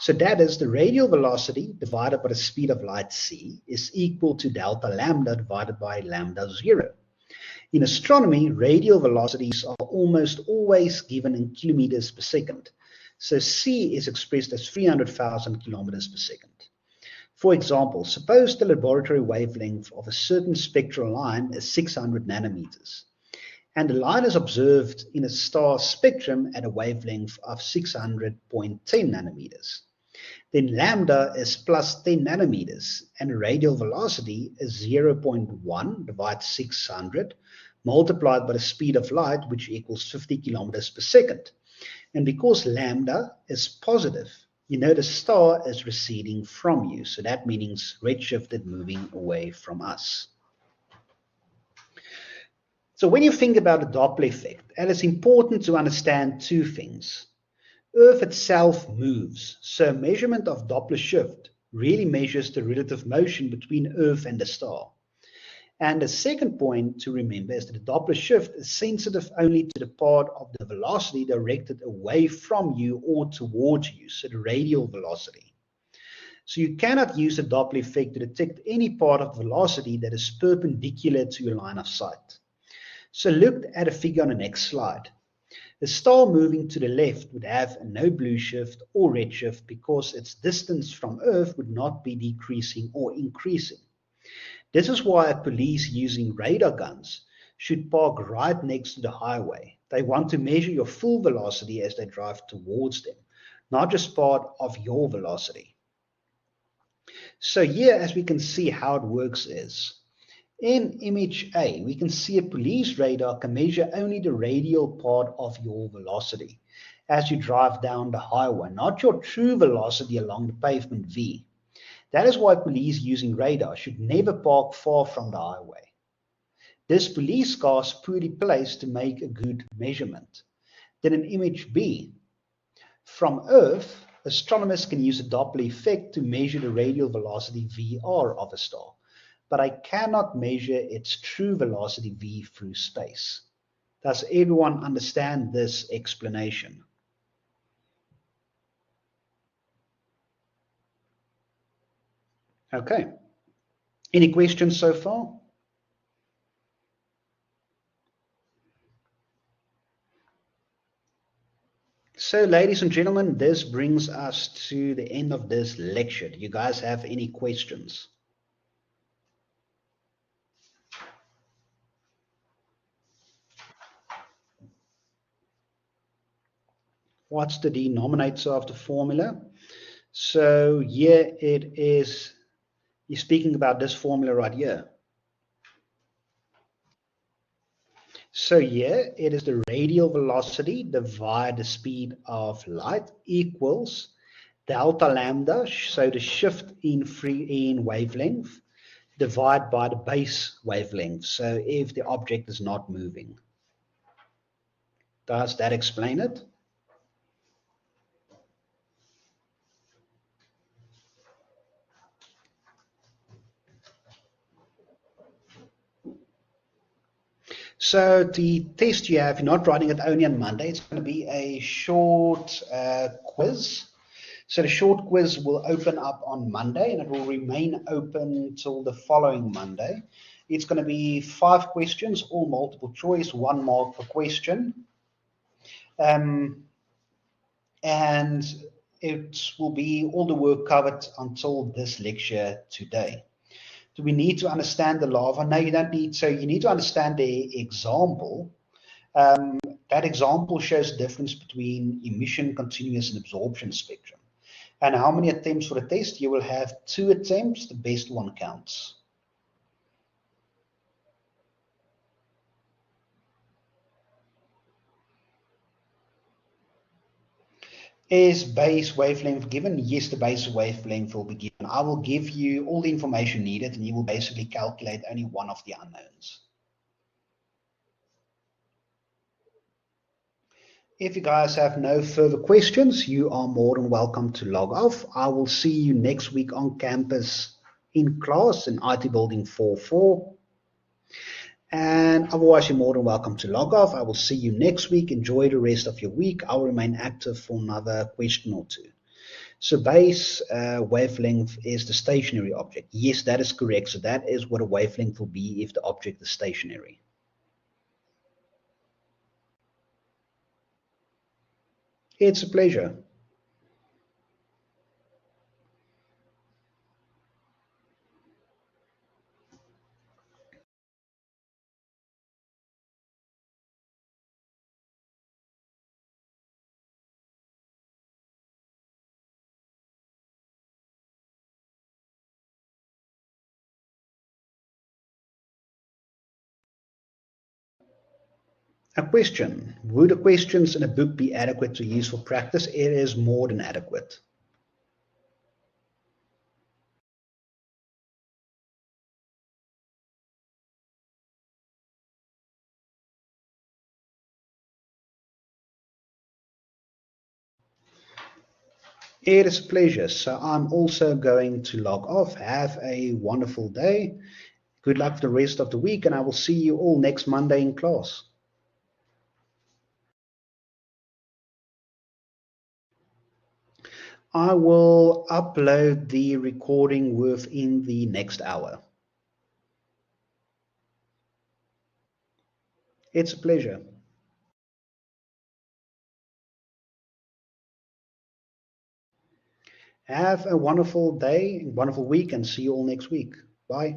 So that is the radial velocity divided by the speed of light c is equal to delta lambda divided by lambda 0. In astronomy, radial velocities are almost always given in kilometers per second. So c is expressed as 300,000 kilometers per second. For example, suppose the laboratory wavelength of a certain spectral line is 600 nanometers, and the line is observed in a star spectrum at a wavelength of 600.10 nanometers. Then lambda is plus 10 nanometers, and the radial velocity is 0.1 divided 600 multiplied by the speed of light, which equals 50 kilometers per second. And because lambda is positive, you know the star is receding from you. So that means redshifted, moving away from us. So when you think about the Doppler effect, it is important to understand two things. Earth itself moves, so measurement of Doppler shift really measures the relative motion between Earth and the star. And the second point to remember is that the Doppler shift is sensitive only to the part of the velocity directed away from you or towards you, so the radial velocity. So you cannot use the Doppler effect to detect any part of the velocity that is perpendicular to your line of sight. So look at a figure on the next slide. The star moving to the left would have no blue shift or red shift because its distance from Earth would not be decreasing or increasing. This is why police using radar guns should park right next to the highway. They want to measure your full velocity as they drive towards them, not just part of your velocity. So here, as we can see how it works is, in image A, we can see a police radar can measure only the radial part of your velocity as you drive down the highway, not your true velocity along the pavement V. That is why police using radar should never park far from the highway. This police car is poorly placed to make a good measurement. Then in image B, from Earth, astronomers can use a Doppler effect to measure the radial velocity VR of a star, but I cannot measure its true velocity v through space. Does everyone understand this explanation? Okay. Any questions so far? So, ladies and gentlemen, this brings us to the end of this lecture. Do you guys have any questions? What's the denominator of the formula? So here it is, you're speaking about this formula right here. So here it is the radial velocity divided the speed of light equals delta lambda, so the shift in wavelength, divided by the base wavelength, so if the object is not moving. Does that explain it? So the test you have, you're not writing it only on Monday. It's going to be a short quiz. So the short quiz will open up on Monday and it will remain open till the following Monday. It's going to be 5 questions, all multiple choice, 1 mark per question. And it will be all the work covered until this lecture today. Do we need to understand the lava? No, you don't need. So you need to understand the example. That example shows the difference between emission, continuous, and absorption spectrum. And how many attempts for the test? You will have 2 attempts. The best one counts. Is base wavelength given? Yes, the base wavelength will be given. I will give you all the information needed, and you will basically calculate only one of the unknowns. If you guys have no further questions, you are more than welcome to log off. I will see you next week on campus in class in IT Building 4.4. And otherwise, you're more than welcome to log off. I will see you next week. Enjoy the rest of your week. I'll remain active for another question or two. So base wavelength is the stationary object. Yes, that is correct. So that is what a wavelength will be if the object is stationary. It's a pleasure. A question. Would the questions in a book be adequate to use for practice? It is more than adequate. It is a pleasure. So I'm also going to log off. Have a wonderful day. Good luck for the rest of the week, and I will see you all next Monday in class. I will upload the recording within the next hour. It's a pleasure. Have a wonderful day, wonderful week, and see you all next week. Bye.